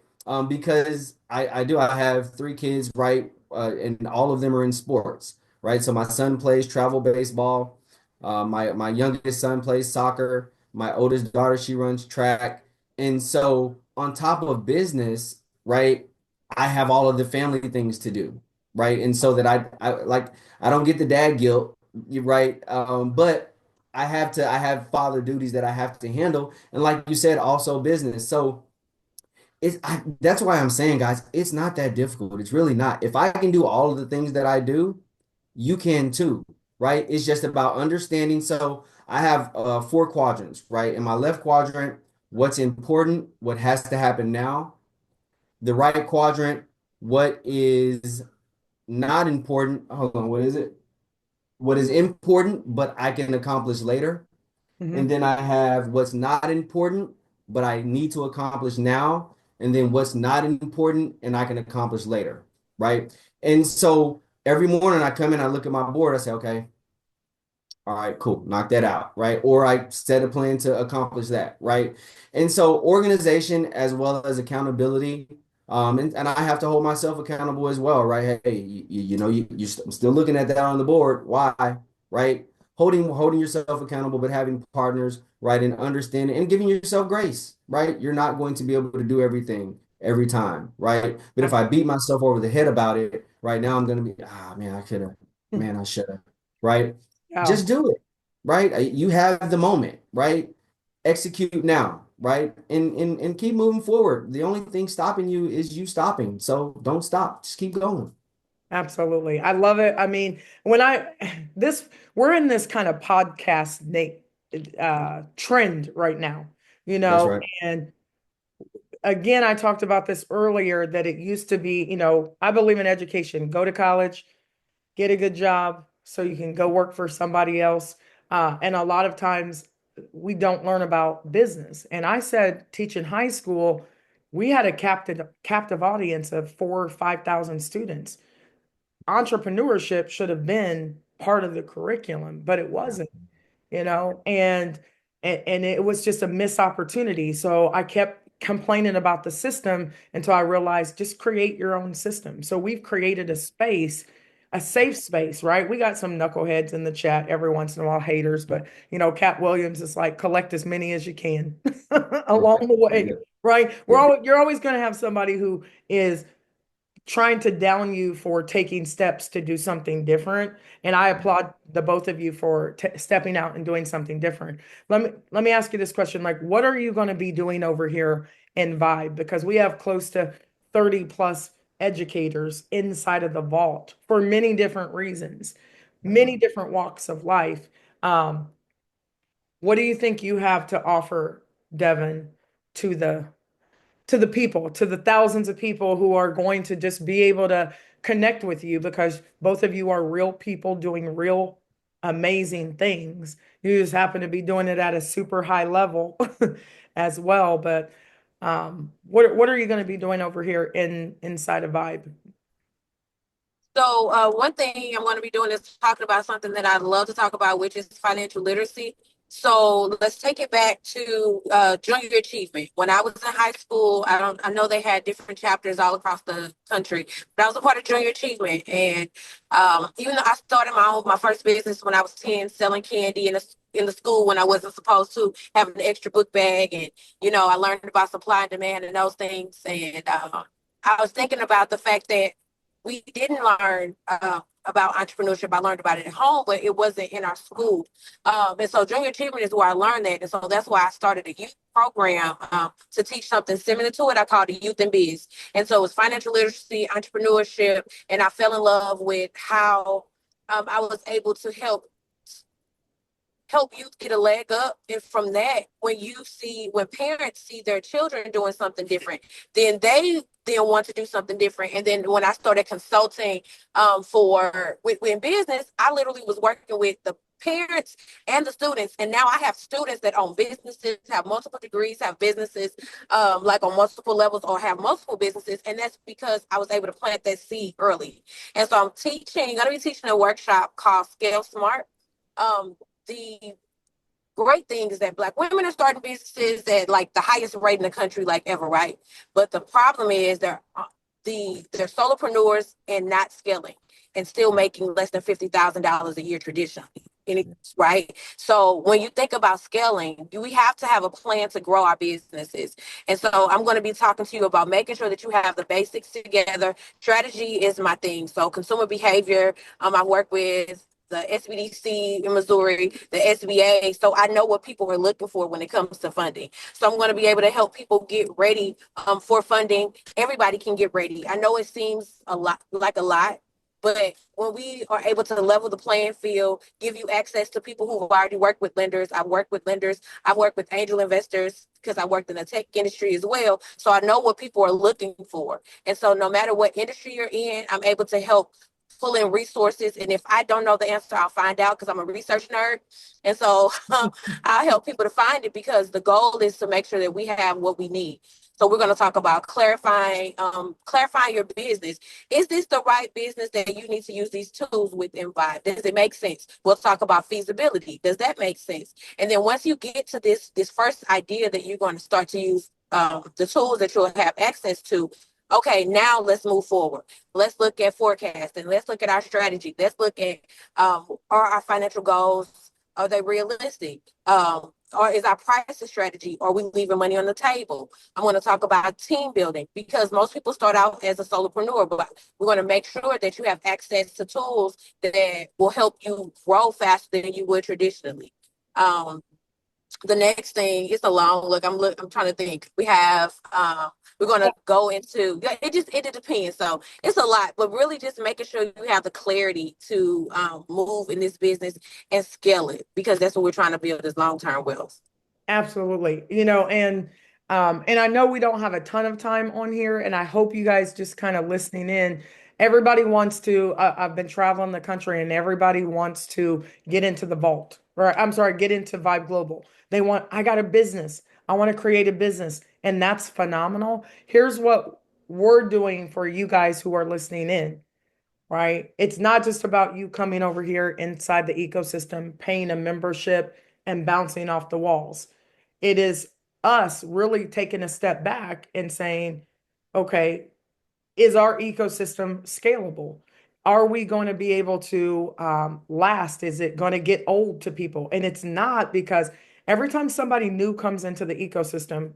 Because I have three kids, right? And all of them are in sports, right? So my son plays travel baseball. My youngest son plays soccer. My oldest daughter, she runs track. And so on top of business, right, I have all of the family things to do, right? And so that I don't get the dad guilt, you're right. But I have father duties that I have to handle. And like you said, also business. So that's why I'm saying, guys, it's not that difficult. It's really not. If I can do all of the things that I do, you can too, right? It's just about understanding. So I have four quadrants, right? In my left quadrant, what's important, what has to happen now. The right quadrant, what is not important. Hold on, what is it? What is important, but I can accomplish later. And Mhm. then I have what's not important, but I need to accomplish now. And then what's not important and I can accomplish later. Right. And so every morning I come in, I look at my board, I say, okay, all right, cool. Knock that out, right? Or I set a plan to accomplish that, right? And so organization as well as accountability, and I have to hold myself accountable as well, right? Hey, you're still looking at that on the board. Why, right? Holding yourself accountable, but having partners, right, and understanding and giving yourself grace, right? You're not going to be able to do everything every time, right? But if I beat myself over the head about it, right now I'm going to be, man, I could have, man, I should have, right? Yeah, Just do it, right? You have the moment, right? Execute now, right? And keep moving forward. The only thing stopping you is you stopping. So don't stop. Just keep going. absolutely. I love it. I mean, when I this we're in this kind of podcast trend right now, That's right. and again, I talked about this earlier that it used to be, I believe in education. Go to college, get a good job so you can go work for somebody else. And a lot of times we don't learn about business. And I said, teaching high school, we had a captive audience of 4 or 5 thousand students. Entrepreneurship should have been part of the curriculum, but it Yeah. wasn't, and it was just a missed opportunity. So I kept complaining about the system until I realized just create your own system. So we've created a space, a safe space, right? We got some knuckleheads in the chat every once in a while, haters, but Cat Williams is like collect as many as you can along Right. the way, Yeah. right? Yeah. You're always going to have somebody who is trying to down you for taking steps to do something different. And I applaud the both of you for stepping out and doing something different. Let me ask you this question. Like, what are you going to be doing over here in Vibe? Because we have close to 30 plus educators inside of the vault for many different reasons, many different walks of life. Um, what do you think you have to offer, Devon, to the people, to the thousands of people who are going to just be able to connect with you because both of you are real people doing real amazing things. You just happen to be doing it at a super high level as well. But what are you going to be doing over here inside of Vibe? So one thing I'm going to be doing is talking about something that I love to talk about, which is financial literacy. So let's take it back to junior achievement. When I was in high school, I know they had different chapters all across the country, but I was a part of junior achievement. And even though I started my first business when I was 10, selling candy in the school when I wasn't supposed to, having an extra book bag, and I learned about supply and demand and those things. And I was thinking about the fact that we didn't learn about entrepreneurship. I learned about it at home, but it wasn't in our school. And so junior achievement is where I learned that. And so that's why I started a youth program to teach something similar to it. I called it Youth and Biz. And so it was financial literacy, entrepreneurship, and I fell in love with how I was able to help youth get a leg up. And from that, when parents see their children doing something different, then they then want to do something different. And then when I started consulting in business, I literally was working with the parents and the students. And now I have students that own businesses, have multiple degrees, have businesses like on multiple levels, or have multiple businesses. And that's because I was able to plant that seed early. And so going to be teaching a workshop called Scale Smart. The great thing is that Black women are starting businesses at like the highest rate in the country, like ever, right? But the problem is they're solopreneurs and not scaling, and still making less than $50,000 a year traditionally. right? So when you think about scaling, we have to have a plan to grow our businesses. And so I'm going to be talking to you about making sure that you have the basics together. Strategy is my thing. So consumer behavior, I work with the SBDC in Missouri, the SBA. So I know what people are looking for when it comes to funding. So I'm going to be able to help people get ready for funding. Everybody can get ready. I know it seems a lot, but when we are able to level the playing field, give you access to people who have already worked with lenders, I've worked with lenders, I've worked with angel investors because I worked in the tech industry as well. So I know what people are looking for. And so no matter what industry you're in, I'm able to help pull in resources. And if I don't know the answer, I'll find out because I'm a research nerd. And so I'll help people to find it because the goal is to make sure that we have what we need. So we're going to talk about clarifying your business. Is this the right business that you need to use these tools with in Vibe? Does it make sense? We'll talk about feasibility. Does that make sense? And then once you get to this first idea that you're going to start to use the tools that you'll have access to, okay, now let's move forward. Let's look at forecasting. Let's look at our strategy. Let's look at are our financial goals, are they realistic? Or is our pricing strategy, are we leaving money on the table? I'm going to talk about team building because most people start out as a solopreneur, but we're going to make sure that you have access to tools that will help you grow faster than you would traditionally. Um, the next thing is a long look. I'm trying to think. We're going to go into it depends. So it's a lot, but really just making sure you have the clarity to move in this business and scale it because that's what we're trying to build is long-term wealth. Absolutely. And I know we don't have a ton of time on here, and I hope you guys just kind of listening in. Everybody wants to, I've been traveling the country and everybody wants to get into the vault, or I'm sorry, get into Vibe Global. I got a business. I want to create a business, and that's phenomenal. Here's what we're doing for you guys who are listening in, right? It's not just about you coming over here inside the ecosystem, paying a membership and bouncing off the walls. It is us really taking a step back and saying, okay, is our ecosystem scalable? Are we going to be able to last? Is it going to get old to people? And it's not, because every time somebody new comes into the ecosystem,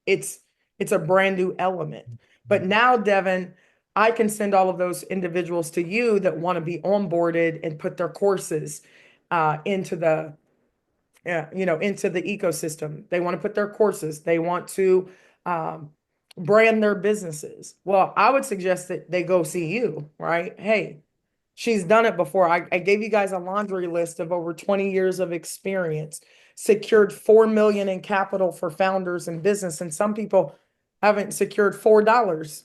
it's it's a brand new element. But now, Devon, I can send all of those individuals to you that want to be onboarded and put their courses into the into the ecosystem. They want to put their courses. They want to um, brand their businesses. Well, I would suggest that they go see you, right? Hey, she's done it before. I gave you guys a laundry list of over 20 years of experience, secured 4 million in capital for founders and business. And some people haven't secured $4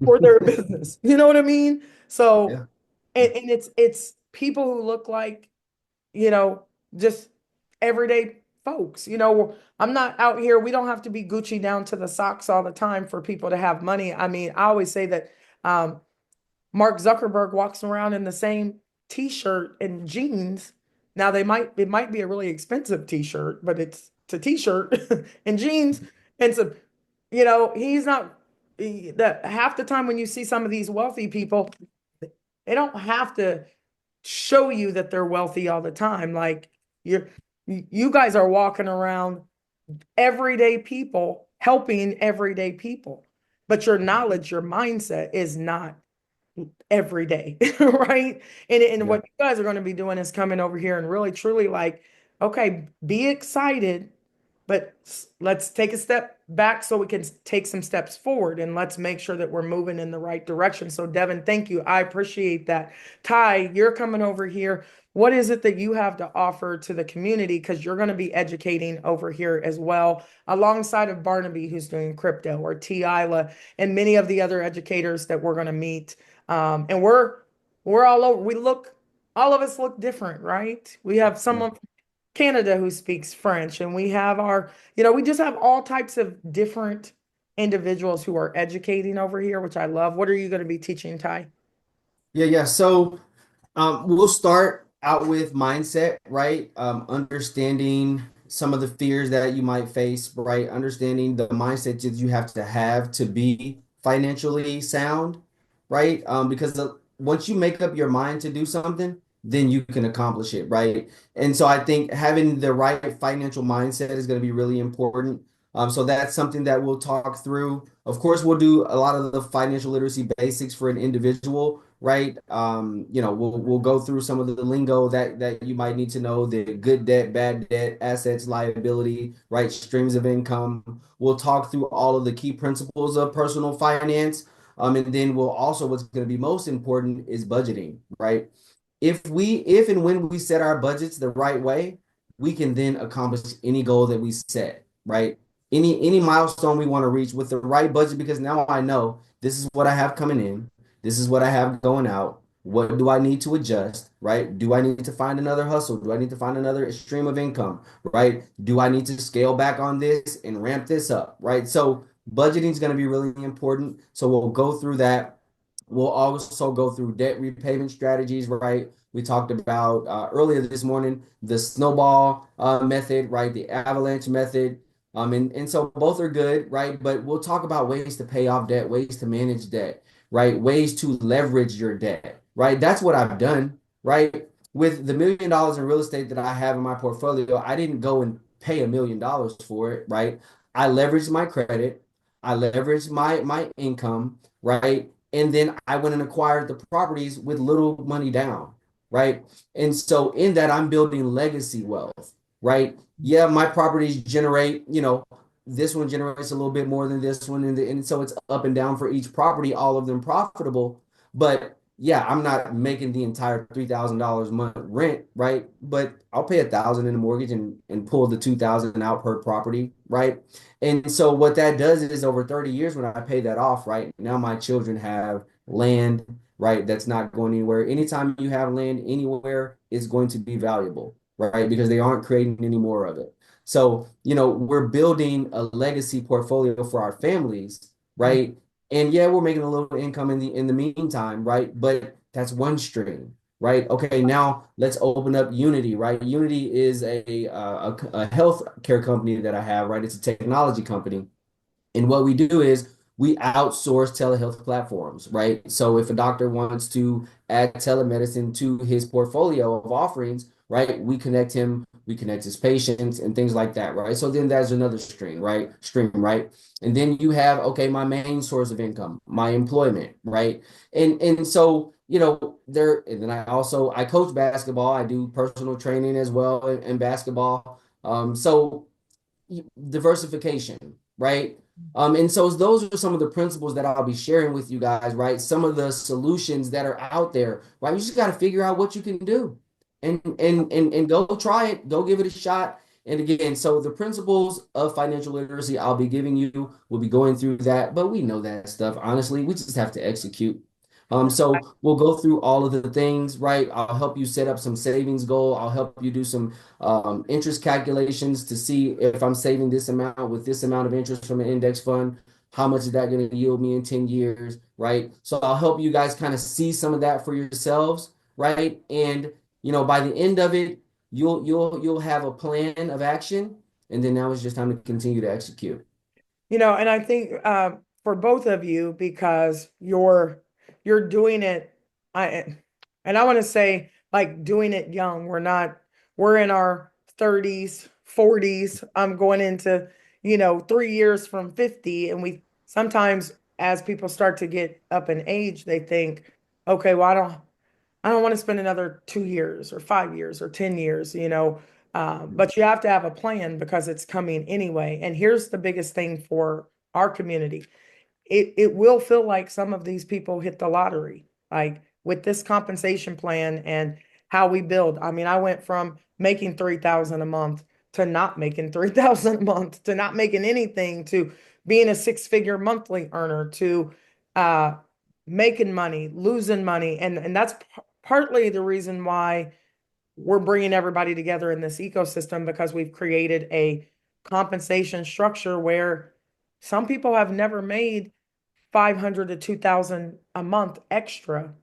for their business. You know what I mean? So, Yeah. and it's people who look like, you know, just everyday folks. I'm not out here. We don't have to be Gucci down to the socks all the time for people to have money. I mean, I always say that Mark Zuckerberg walks around in the same t-shirt and jeans. Now it might be a really expensive t-shirt, but it's a t-shirt and jeans. And so, he's not that half the time when you see some of these wealthy people, they don't have to show you that they're wealthy all the time. Like you guys are walking around everyday people, helping everyday people. But your knowledge, your mindset is not every day, right? And Yeah. what you guys are going to be doing is coming over here and really truly like, okay, be excited, but let's take a step back so we can take some steps forward, and let's make sure that we're moving in the right direction. So Devon, thank you. I appreciate that. Ty, you're coming over here. What is it that you have to offer to the community? Because you're going to be educating over here as well, alongside of Barnaby, who's doing crypto, or T. Isla, and many of the other educators that we're going to meet. And we're all over. All of us look different, right? We have Yeah. someone from Canada who speaks French, and we have we just have all types of different individuals who are educating over here, which I love. What are you going to be teaching, Ty? Yeah, yeah. So we'll start out with mindset, right? Understanding some of the fears that you might face, right? Understanding the mindset that you have to be financially sound, right? Because once you make up your mind to do something, then you can accomplish it, right? And so I think having the right financial mindset is going to be really important. So that's something that we'll talk through. Of course, we'll do a lot of the financial literacy basics for an individual, right? We'll go through some of the lingo that you might need to know, the good debt, bad debt, assets, liability, right? Streams of income. We'll talk through all of the key principles of personal finance. And then we'll also, what's going to be most important is budgeting, right? If and when we set our budgets the right way, we can then accomplish any goal that we set, right? Any milestone we want to reach with the right budget, because now I know this is what I have coming in, this is what I have going out. What do I need to adjust, right? Do I need to find another hustle? Do I need to find another stream of income, right? Do I need to scale back on this and ramp this up, right? So budgeting is going to be really important. So we'll go through that. We'll also go through debt repayment strategies, right? We talked about earlier this morning the snowball method, right? The avalanche method. And so both are good, right? But we'll talk about ways to pay off debt, ways to manage debt, right? Ways to leverage your debt, right? That's what I've done, right? With the $1 million in real estate that I have in my portfolio, I didn't go and pay $1 million for it, right? I leveraged my credit, I leveraged my income, right? And then I went and acquired the properties with little money down, right? And so in that, I'm building legacy wealth, right? Yeah, my properties generate, this one generates a little bit more than this one, and so it's up and down for each property, all of them profitable. But yeah, I'm not making the entire $3,000 a month rent, right? But I'll pay 1,000 in the mortgage and pull the 2,000 out per property, right? And so what that does is over 30 years, when I pay that off, right, now my children have land, right, that's not going anywhere. Anytime you have land anywhere, it's going to be valuable, right, because they aren't creating any more of it. So, we're building a legacy portfolio for our families, right? And yeah, we're making a little income in the meantime, right? But that's one stream, right? Okay, now let's open up Unity, right? Unity is a health care company that I have, right? It's a technology company. And what we do is we outsource telehealth platforms, right? So if a doctor wants to add telemedicine to his portfolio of offerings, right, we connect his patients and things like that, right? So then there's another stream, right? And then you have, okay, my main source of income, my employment, right? And so, and then I coach basketball, I do personal training as well in basketball. So diversification, right? And so those are some of the principles that I'll be sharing with you guys, right? Some of the solutions that are out there, right? You just got to figure out what you can do and go try it, go give it a shot. And again, so the principles of financial literacy I'll be giving you, we'll be going through that, but we know that stuff. Honestly, we just have to execute. So we'll go through all of the things, right? I'll help you set up some savings goal. I'll help you do some interest calculations to see if I'm saving this amount with this amount of interest from an index fund, how much is that going to yield me in 10 years, right? So I'll help you guys kind of see some of that for yourselves, right? And by the end of it, you'll have a plan of action, and then now it's just time to continue to execute. And I think for both of you, because you're doing it, and I want to say like doing it young. We're in our 30s, 40s. I'm going into, 3 years from 50. And we sometimes, as people start to get up in age, they think, okay, well, I don't want to spend another 2 years or 5 years or 10 years. But you have to have a plan because it's coming anyway. And here's the biggest thing for our community. It will feel like some of these people hit the lottery, like with this compensation plan and how we build. I mean, I went from making 3,000 a month to not making 3,000 a month to not making anything to being a six-figure monthly earner to uh making money, losing money. And that's partly the reason why we're bringing everybody together in this ecosystem, because we've created a compensation structure where some people have never made 500 to 2,000 a month extra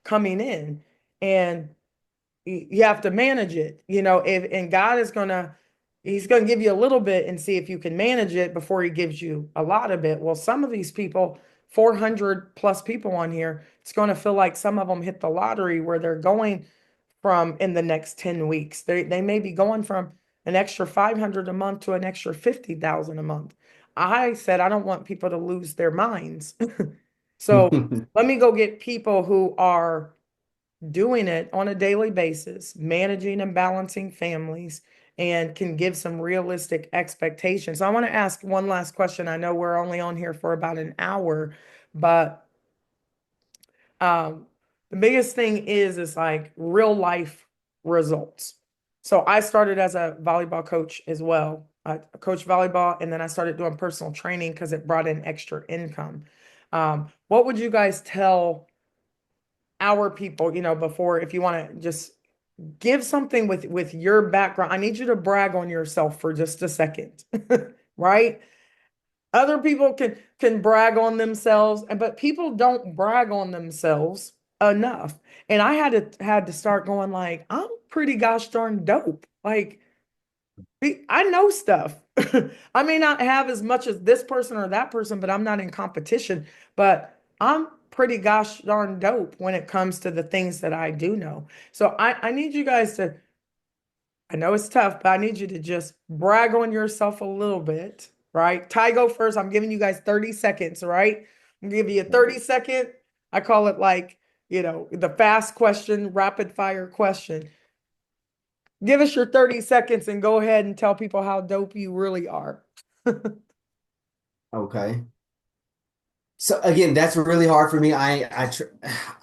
coming in, and you have to manage it, if and God is he's gonna give you a little bit and see if you can manage it before he gives you a lot of it. Well, some of these people, 400 plus people on here, it's going to feel like some of them hit the lottery where they're going from in the next 10 weeks. They may be going from an extra 500 a month to an extra 50,000 a month. I said I don't want people to lose their minds. So let me go get people who are doing it on a daily basis, managing and balancing families, and can give some realistic expectations. So I want to ask one last question. I know we're only on here for about an hour, but um, the biggest thing is like real life results. So I started as a volleyball coach as well. I coached volleyball and then I started doing personal training because it brought in extra income. What would you guys tell our people, before, if you want to just give something with your background? I need you to brag on yourself for just a second, right? Other people can brag on themselves, but people don't brag on themselves enough. And I had to start going like, I'm pretty gosh darn dope. Like I know stuff. I may not have as much as this person or that person, but I'm not in competition. But I'm pretty gosh darn dope when it comes to the things that I do know. So I need you guys to, I know it's tough, but I need you to just brag on yourself a little bit, right? Ty, go first. I'm giving you guys 30 seconds, right? I'm gonna give you a 30-second. I call it like, the fast question, rapid fire question. Give us your 30 seconds and go ahead and tell people how dope you really are. Okay. So again, that's really hard for me. I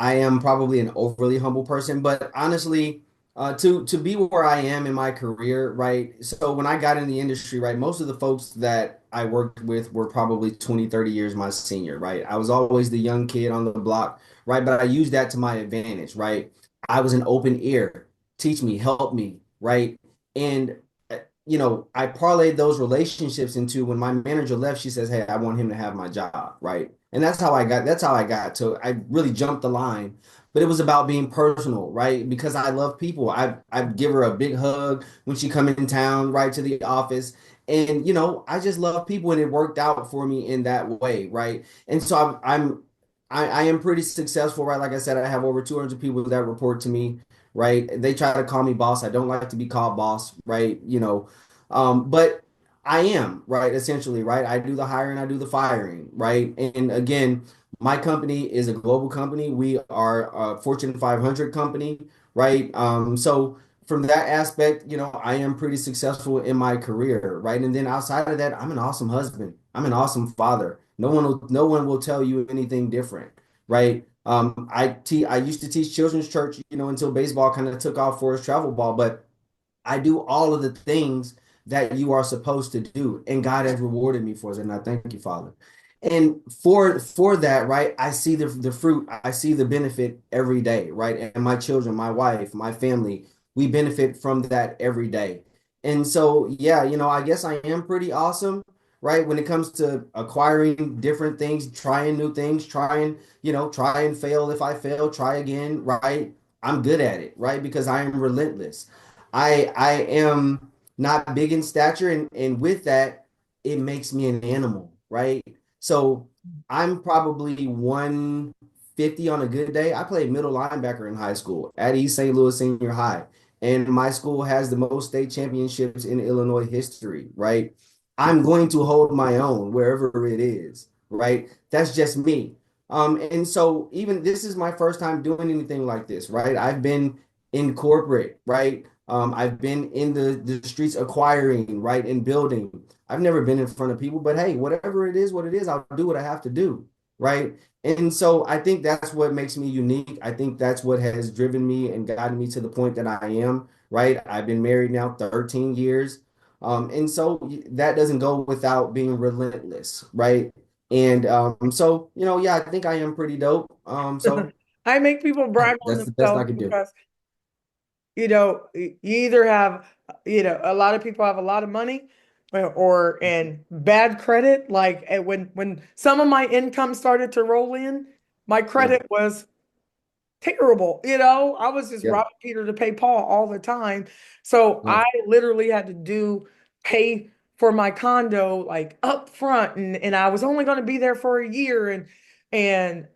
am probably an overly humble person, but honestly, to be where I am in my career, right? So when I got in the industry, right, most of the folks that I worked with were probably 20, 30 years my senior, right? I was always the young kid on the block, right? But I used that to my advantage, right? I was an open ear. Teach me, help me, right? And I parlayed those relationships into when my manager left, she says, "Hey, I want him to have my job," right? And that's how I got to, I really jumped the line, but it was about being personal, right? Because I love people. I give her a big hug when she come in town, right to the office. And I just love people and it worked out for me in that way, right? And so I am pretty successful, right? Like I said, I have over 200 people that report to me, right? They try to call me boss. I don't like to be called boss, right? But I am, right, essentially, right? I do the hiring, I do the firing, right? And again, my company is a global company. We are a Fortune 500 company, right? So from that aspect, I am pretty successful in my career, right? And then outside of that, I'm an awesome husband. I'm an awesome father. No one will tell you anything different, right? I used to teach children's church, until baseball kind of took off for us travel ball, but I do all of the things that you are supposed to do, and God has rewarded me for it, and I thank you, Father. And for that, right, I see the fruit, I see the benefit every day, right? And my children, my wife, my family, we benefit from that every day. And so, yeah, I guess I am pretty awesome, right? When it comes to acquiring different things, trying new things, try and fail. If I fail, try again, right? I'm good at it, right? Because I am relentless. I am not big in stature, and with that, it makes me an animal, right? So I'm probably 150 on a good day. I played middle linebacker in high school at East St. Louis Senior High, and my school has the most state championships in Illinois history, right? I'm going to hold my own wherever it is, right? That's just me. And so even this is my first time doing anything like this, right? I've been in corporate, right? I've been in the streets acquiring, right, and building. I've never been in front of people, but hey, whatever it is, what it is, I'll do what I have to do, right? And so I think that's what makes me unique. I think that's what has driven me and gotten me to the point that I am, right? I've been married now 13 years. And so that doesn't go without being relentless, right? And so, yeah, I think I am pretty dope. So I make people brag on that's the best I themselves could do. because, you either have, a lot of people have a lot of money or and bad credit. Like when some of my income started to roll in, my Yeah, credit was terrible. I was just yeah, robbing Peter to pay Paul all the time. So yeah. I literally had to pay for my condo like up front, and I was only going to be there for a year, and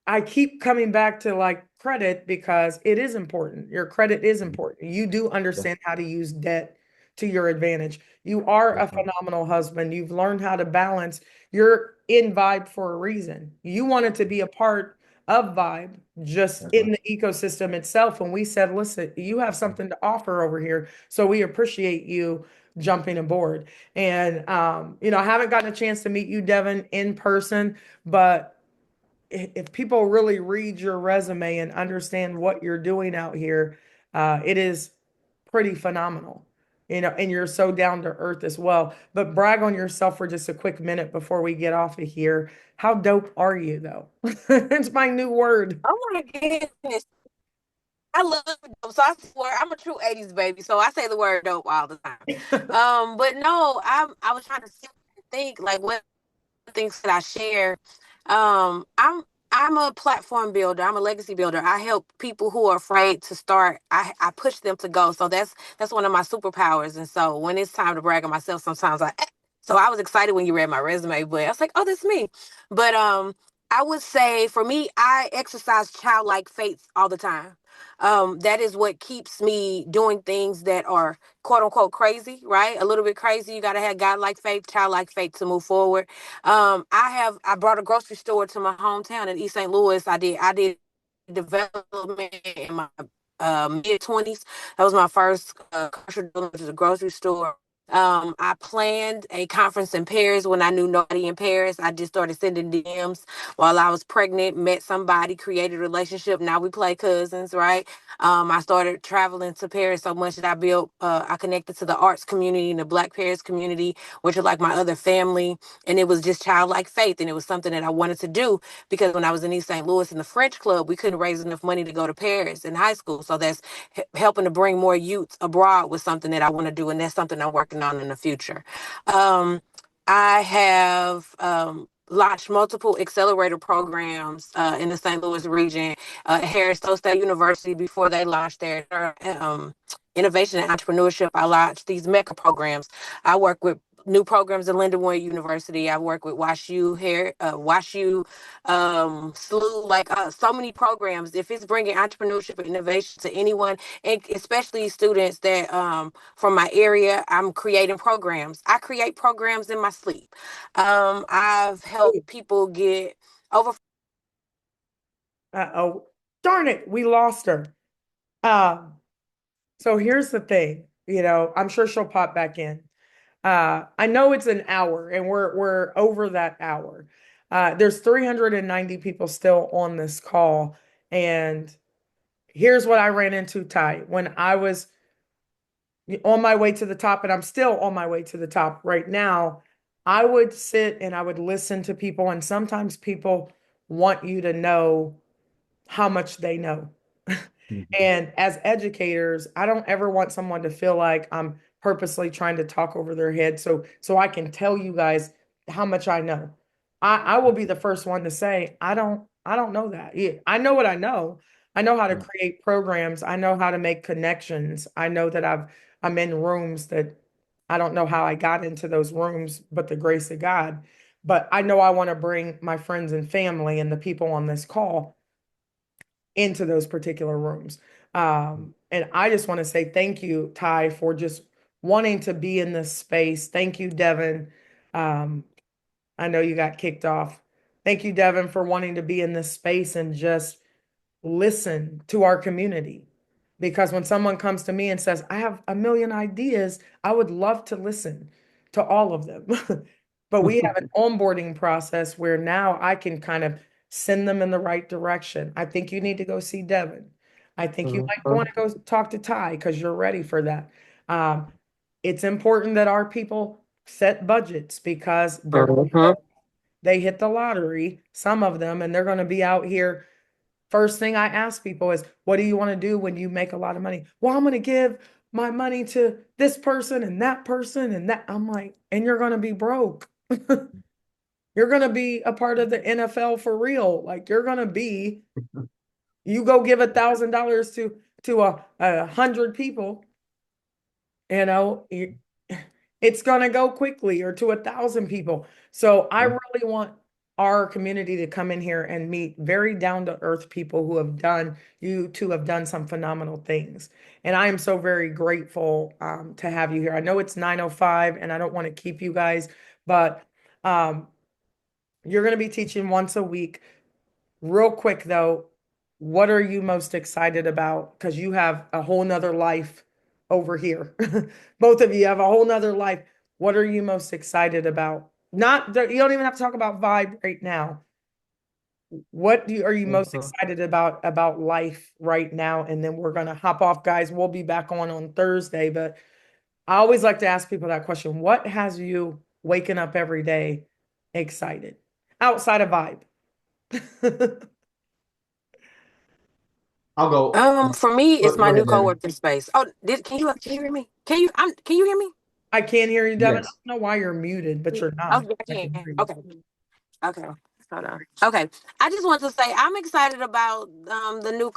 I keep coming back to like credit because it is important. Your credit is Mhm. important. You do Yeah. understand how to use debt to your advantage. You are a Yes, ma'am. phenomenal husband. You've learned how to balance. You're in Vibe for a reason. You wanted to be a part of Vibe just Yes, ma'am. in the ecosystem itself. And we said, listen, you have something to offer over here. So we appreciate you jumping aboard. And I haven't gotten a chance to meet you, Devon, in person, but if people really read your resume and understand what you're doing out here, it is pretty phenomenal. And you're so down to earth as well. But brag on yourself for just a quick minute before we get off of here. How dope are you, though? It's my new word. Oh my goodness. I love dope. So I swear I'm a true 80s baby. So I say the word dope all the time. But no, I was trying to think like what things that I share. I'm a platform builder. I'm a legacy builder. I help people who are afraid to start. I push them to go. So that's one of my superpowers. And so when it's time to brag on myself, sometimes so I was excited when you read my resume, but I was like, oh, that's me. But I would say for me, I exercise childlike faith all the time. That is what keeps me doing things that are quote unquote crazy, right? A little bit crazy. You gotta have godlike faith, childlike faith to move forward. I brought a grocery store to my hometown in East St. Louis. I did development in my mid 20s. That was my first commercial development, which is a grocery store. I planned a conference in Paris when I knew nobody in Paris. I just started sending DMs while I was pregnant, met somebody, created a relationship. Now we play cousins, right? I started traveling to Paris so much that I connected to the arts community and the Black Paris community, which are like my other family. And it was just childlike faith. And it was something that I wanted to do because when I was in East St. Louis in the French club, we couldn't raise enough money to go to Paris in high school. So that's helping to bring more youth abroad was something that I want to do. And that's something I'm working on in the future. Um, I have launched multiple accelerator programs in the St. Louis region. Harris State University, before they launched their innovation and entrepreneurship, I launched these MECA programs. I work with new programs in Lindenwood University. I work with WashU, SLU, like so many programs. If it's bringing entrepreneurship and innovation to anyone, and especially students that from my area, I'm creating programs. I create programs in my sleep. I've helped people get over. Oh, darn it, we lost her. Um, so here's the thing, I'm sure she'll pop back in. I know it's an hour and we're over that hour. There's 390 people still on this call. And here's what I ran into, Ty, when I was on my way to the top, and I'm still on my way to the top right now. I would sit and I would listen to people, and sometimes people want you to know how much they know. Mhm. And as educators, I don't ever want someone to feel like I'm purposely trying to talk over their head so I can tell you guys how much I know. I will be the first one to say I don't know that. Yeah, I know what I know. I know how to create programs. I know how to make connections. I know that I'm in rooms that I don't know how I got into those rooms, but the grace of God. But I know I want to bring my friends and family and the people on this call into those particular rooms. And I just want to say thank you, Ty, for just wanting to be in this space. Thank you, Devon. Um, I know you got kicked off. Thank you, Devon, for wanting to be in this space and just listen to our community. Because when someone comes to me and says, I have a million ideas, I would love to listen to all of them. But we have an onboarding process where now I can kind of send them in the right direction. I think you need to go see Devon. I think you might want to go talk to Ty because you're ready for that. Um, it's important that our people set budgets because Mhm. they hit the lottery, some of them, and they're going to be out here. First thing I ask people is, what do you want to do when you make a lot of money? Well, I'm going to give my money to this person and that person and that. I'm like, and you're going to be broke. You're going to be a part of the NFL for real. Like you're going to be, you go give $1,000 to a hundred people, it's going to go quickly, or to 1,000 people. So I really want our community to come in here and meet very down to earth people who have done, you two have done some phenomenal things. And I am so very grateful to have you here. I know it's 9:05 and I don't want to keep you guys, but um, you're going to be teaching once a week. Real quick though, what are you most excited about? Because you have a whole nother life over here. Both of you have a whole nother life. What are you most excited about? Not that you don't even have to talk about vibe right now. Are you most excited about life right now? And then we're gonna hop off, guys. We'll be back on Thursday, but I always like to ask people that question. What has you waking up every day excited outside of vibe? I'll go. For me, it's my Go new ahead, Devin. co-working space. Oh, can you hear me? Can you hear me? I can't hear you, Devin. I Yes. don't know why you're muted, but you're Oh, not. yeah, I I can can. hear you. Okay. Okay. Hold on. Okay. I just want to say I'm excited about the new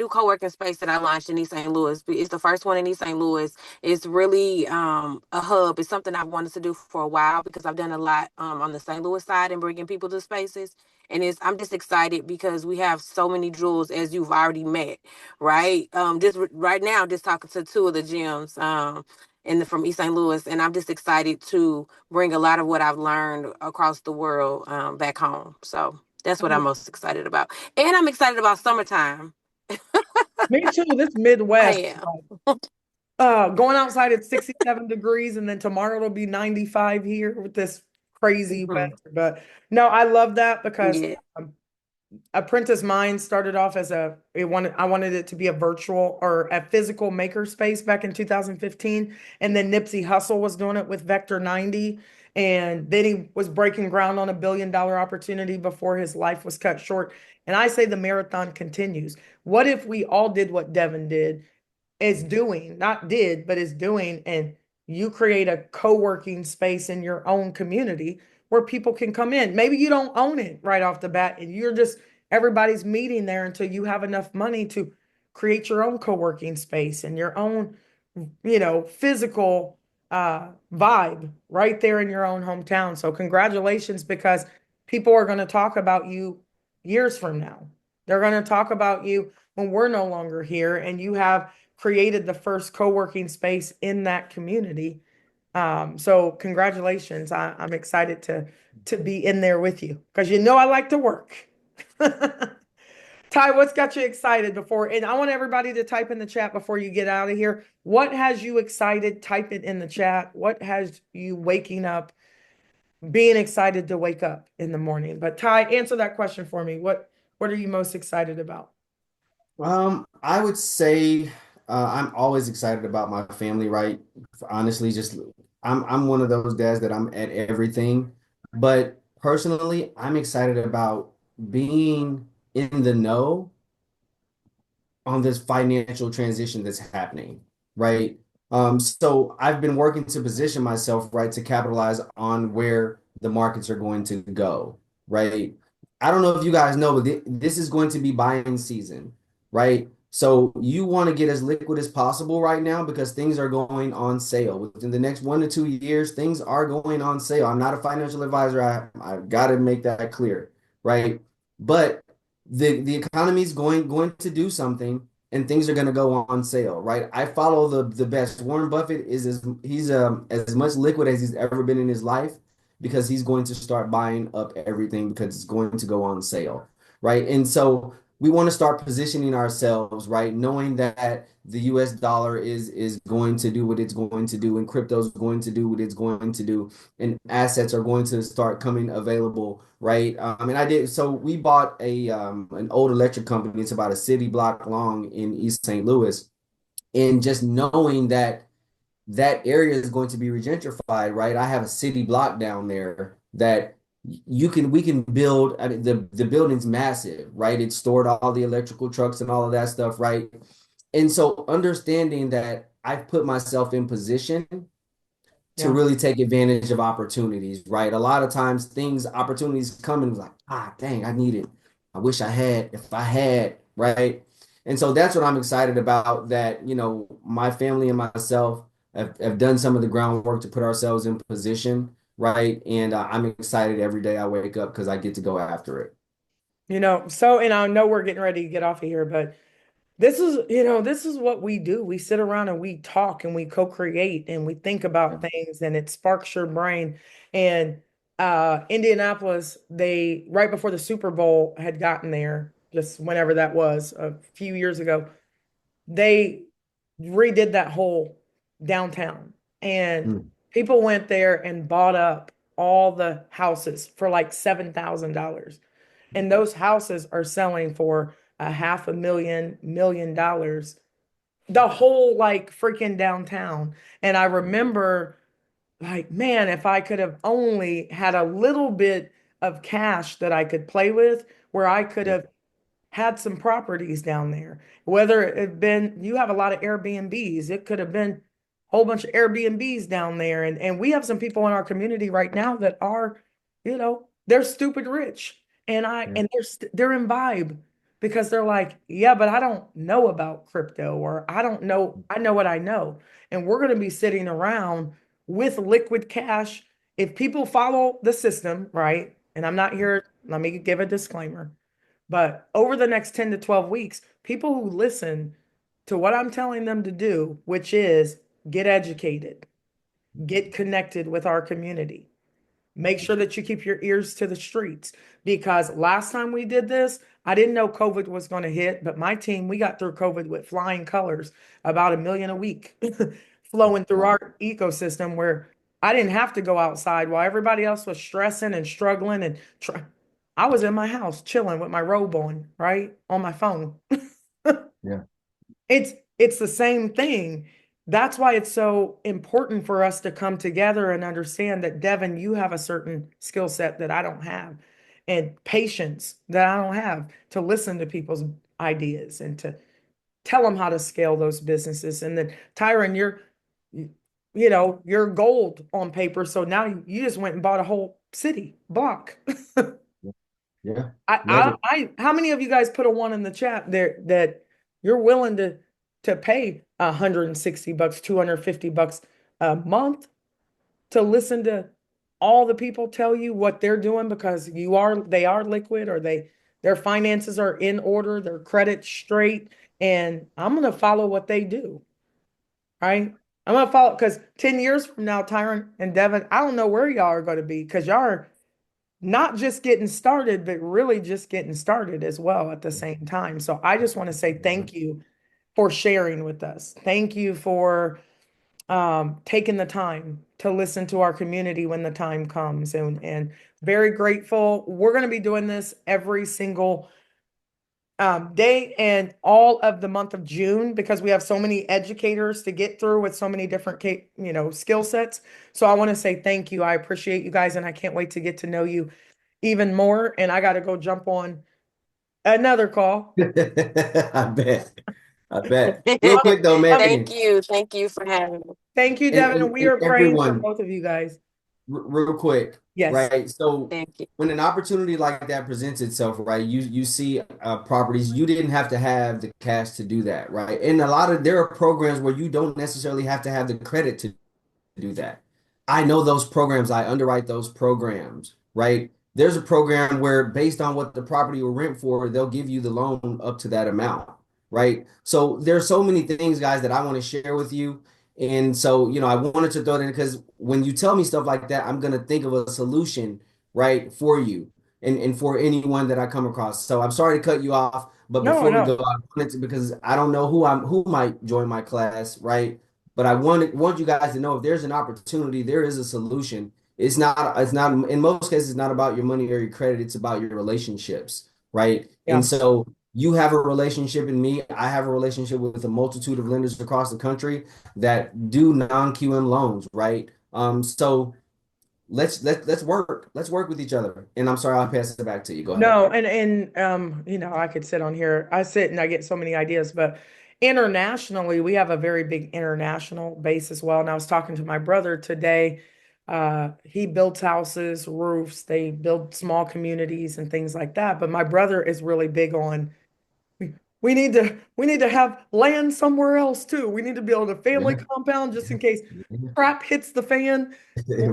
co-working space that I launched in East St. Louis. It's the first one in East St. Louis. It's really a hub. It's something I've wanted to do for a while because I've done a lot on the St. Louis side and bringing people to spaces. And I'm just excited because we have so many jewels as you've already met, right? Right now, just talking to two of the gyms. From East St. Louis, and I'm just excited to bring a lot of what I've learned across the world back home. So that's what I'm most excited about, and I'm excited about summertime. Me too. This I Midwest, am. going outside at 67 degrees, and then tomorrow it'll be 95 here with this crazy weather. Mhm. But no, I love that because Yeah. um, Apprentice Mind started off as I wanted it to be a virtual or a physical maker space back in 2015. And then Nipsey Hussle was doing it with Vector 90. And then he was breaking ground on $1 billion opportunity before his life was cut short. And I say the marathon continues. What if we all did what Devon did is doing, not did, but is doing, and you create a co-working space in your own community where people can come in. Maybe you don't own it right off the bat, and you're just everybody's meeting there until you have enough money to create your own co-working space and your own, physical vibe right there in your own hometown. So congratulations, because people are going to talk about you years from now. They're going to talk about you when we're no longer here, and you have created the first co-working space in that community. So congratulations. I'm excited to be in there with you because I like to work. Ty, what's got you excited before? And I want everybody to type in the chat before you get out of here. What has you excited? Type it in the chat. What has you waking up, being excited to wake up in the morning? But Ty, answer that question for me. What are you most excited about? I would say I'm always excited about my family, right? Honestly, just I'm one of those dads that I'm at everything. But personally, I'm excited about being in the know on this financial transition that's happening, right? So I've been working to position myself, right, to capitalize on where the markets are going to go, right? I don't know if you guys know, but this is going to be buying season, right? So you want to get as liquid as possible right now because things are going on sale. Within the next 1 to 2 years, things are going on sale. I'm not a financial advisor. I've got to make that clear, right? But the economy is going to do something and things are going to go on sale, right? I follow the best. Warren Buffett he's as much liquid as he's ever been in his life because he's going to start buying up everything because it's going to go on sale, right? And so we want to start positioning ourselves, right? Knowing that the US dollar is going to do what it's going to do and crypto is going to do what it's going to do and assets are going to start coming available, right? And I did so we bought a an old electric company. It's about a city block long in East St. Louis, and just knowing that that area is going to be regentrified, right? I have a city block down there that we can build. I mean, the building's massive, right? It stored all the electrical trucks and all of that stuff, right? And so understanding that I've put myself in position to Yeah. really take advantage of opportunities, right? A lot of times opportunities come and like, dang, I need it. I wish I had, if I had, right? And so that's what I'm excited about, that, my family and myself have done some of the groundwork to put ourselves in position, right? And I'm excited every day I wake up because I get to go after it. And I know we're getting ready to get off of here, but this is what we do. We sit around and we talk and we co-create and we think about things and it sparks your brain. And Indianapolis, they right before the Super Bowl had gotten there, just whenever that was, a few years ago, they redid that whole downtown. And Mm. people went there and bought up all the houses for like $7,000. And those houses are selling for a half a million dollars. The whole like freaking downtown. And I remember like, man, if I could have only had a little bit of cash that I could play with, where I could Yeah. have had some properties down there. Whether it had been, you have a lot of Airbnbs, it could have been a whole bunch of Airbnbs down there. And we have some people in our community right now that are, they're stupid rich. Yeah. And they're in vibe because they're like, yeah, but I don't know about crypto, or I don't know, I know what I know. And we're going to be sitting around with liquid cash. If people follow the system, right? And I'm not here, let me give a disclaimer. But over the next 10 to 12 weeks, people who listen to what I'm telling them to do, which is get educated, get connected with our community, make sure that you keep your ears to the streets. Because last time we did this, I didn't know COVID was going to hit, but my team, we got through COVID with flying colors, about 1 million a week flowing through Wow. our ecosystem where I didn't have to go outside while everybody else was stressing and struggling and I was in my house chilling with my robe on, right? On my phone. Yeah. It's the same thing. That's why it's so important for us to come together and understand that, Devon, you have a certain skill set that I don't have, and patience that I don't have to listen to people's ideas and to tell them how to scale those businesses. And then Tyron, you're gold on paper. So now you just went and bought a whole city block. Yeah. I, Love it. how many of you guys put a one in the chat there that you're willing to pay $160, $250 a month to listen to all the people tell you what they're doing because they are liquid, or their finances are in order, their credit straight, and I'm gonna follow what they do, right? I'm gonna follow because 10 years from now, Tyron and Devon, I don't know where y'all are gonna be because y'all are not just getting started, but really just getting started as well at the same time. So I just want to say thank you for sharing with us. Thank you for taking the time to listen to our community when the time comes, and very grateful. We're going to be doing this every single day and all of the month of June because we have so many educators to get through with so many different skill sets. So I want to say thank you. I appreciate you guys, and I can't wait to get to know you even more. And I got to go jump on another call. I bet. I bet. Real quick though, Um, Thank Megan, you. Thank you for having me. Thank you, and, Devin. And and, we and are praying for everyone, both of you guys. real quick, Yes. right? So Thank you. when an opportunity like that presents itself, right, you see properties, you didn't have to have the cash to do that, right? And there are programs where you don't necessarily have to have the credit to do that. I know those programs. I underwrite those programs, right? There's a program where based on what the property will rent for, they'll give you the loan up to that amount, right? So there's so many things, guys, that I want to share with you. And so, I wanted to throw it in because when you tell me stuff like that, I'm gonna think of a solution, right, for you and for anyone that I come across. So I'm sorry to cut you off, but No, before we go, no. I wanted to because I don't know who might join my class, right? But I want you guys to know if there's an opportunity, there is a solution. It's not in most cases it's not about your money or your credit, it's about your relationships, right? And Yeah. so you have a relationship in me, I have a relationship with a multitude of lenders across the country that do non-QM loans, right? So let's work. Let's work with each other. And I'm sorry, I'll pass it back to you. Go ahead. No, I could sit on here. I sit and I get so many ideas, but internationally, we have a very big international base as well. And I was talking to my brother today. He builds houses, roofs, they build small communities and things like that. But my brother is really big on we need to have land somewhere else too. We need to build a family Yeah. compound just in case crap hits the fan.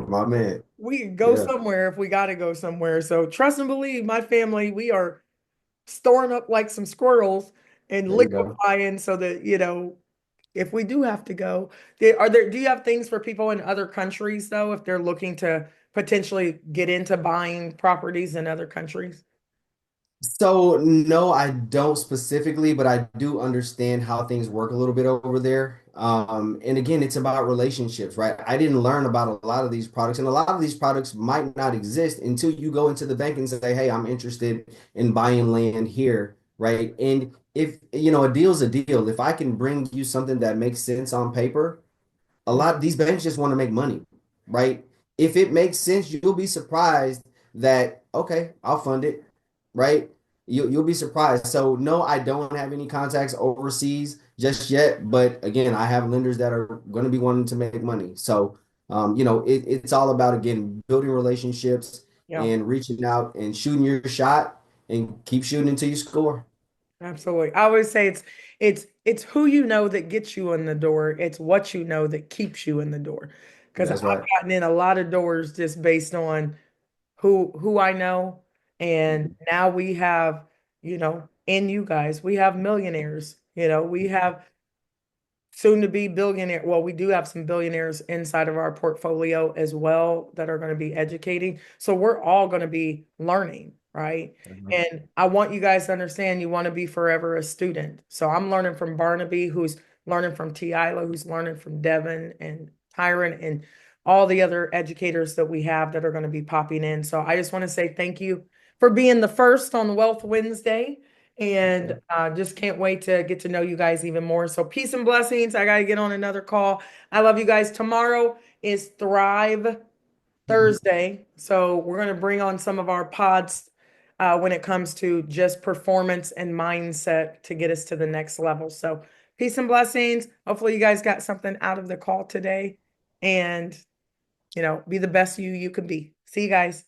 My man. We can go Yeah. somewhere if we got to go somewhere. So trust and believe, my family, we are storing up like some squirrels and There you go. liquefying so that, if we do have to go, do you have things for people in other countries though, if they're looking to potentially get into buying properties in other countries? So no, I don't specifically, but I do understand how things work a little bit over there. And again, it's about relationships, right? I didn't learn about a lot of these products, and a lot of these products might not exist until you go into the bank and say, "Hey, I'm interested in buying land here," right? And if a deal's a deal. If I can bring you something that makes sense on paper, a lot of these banks just want to make money, right? If it makes sense, you'll be surprised that, okay, I'll fund it, right? You'll be surprised. So no, I don't have any contacts overseas just yet, but again, I have lenders that are going to be wanting to make money. So it's all about again building relationships Yeah. and reaching out and shooting your shot and keep shooting until you score. Absolutely. I always say it's who you know that gets you in the door. It's what you know that keeps you in the door. Because I've That's right. gotten in a lot of doors just based on who I know. And now we have, in you guys, we have millionaires, we have soon to be billionaire. Well, we do have some billionaires inside of our portfolio as well that are going to be educating. So we're all going to be learning, right? And I want you guys to understand you want to be forever a student. So I'm learning from Barnaby, who's learning from Tila, who's learning from Devon and Tyron and all the other educators that we have that are going to be popping in. So I just want to say thank you for being the first on Wealth Wednesday. And just can't wait to get to know you guys even more. So peace and blessings. I got to get on another call. I love you guys. Tomorrow is Thrive Thursday. So we're going to bring on some of our pods when it comes to just performance and mindset to get us to the next level. So peace and blessings. Hopefully you guys got something out of the call today and, be the best you can be. See you guys.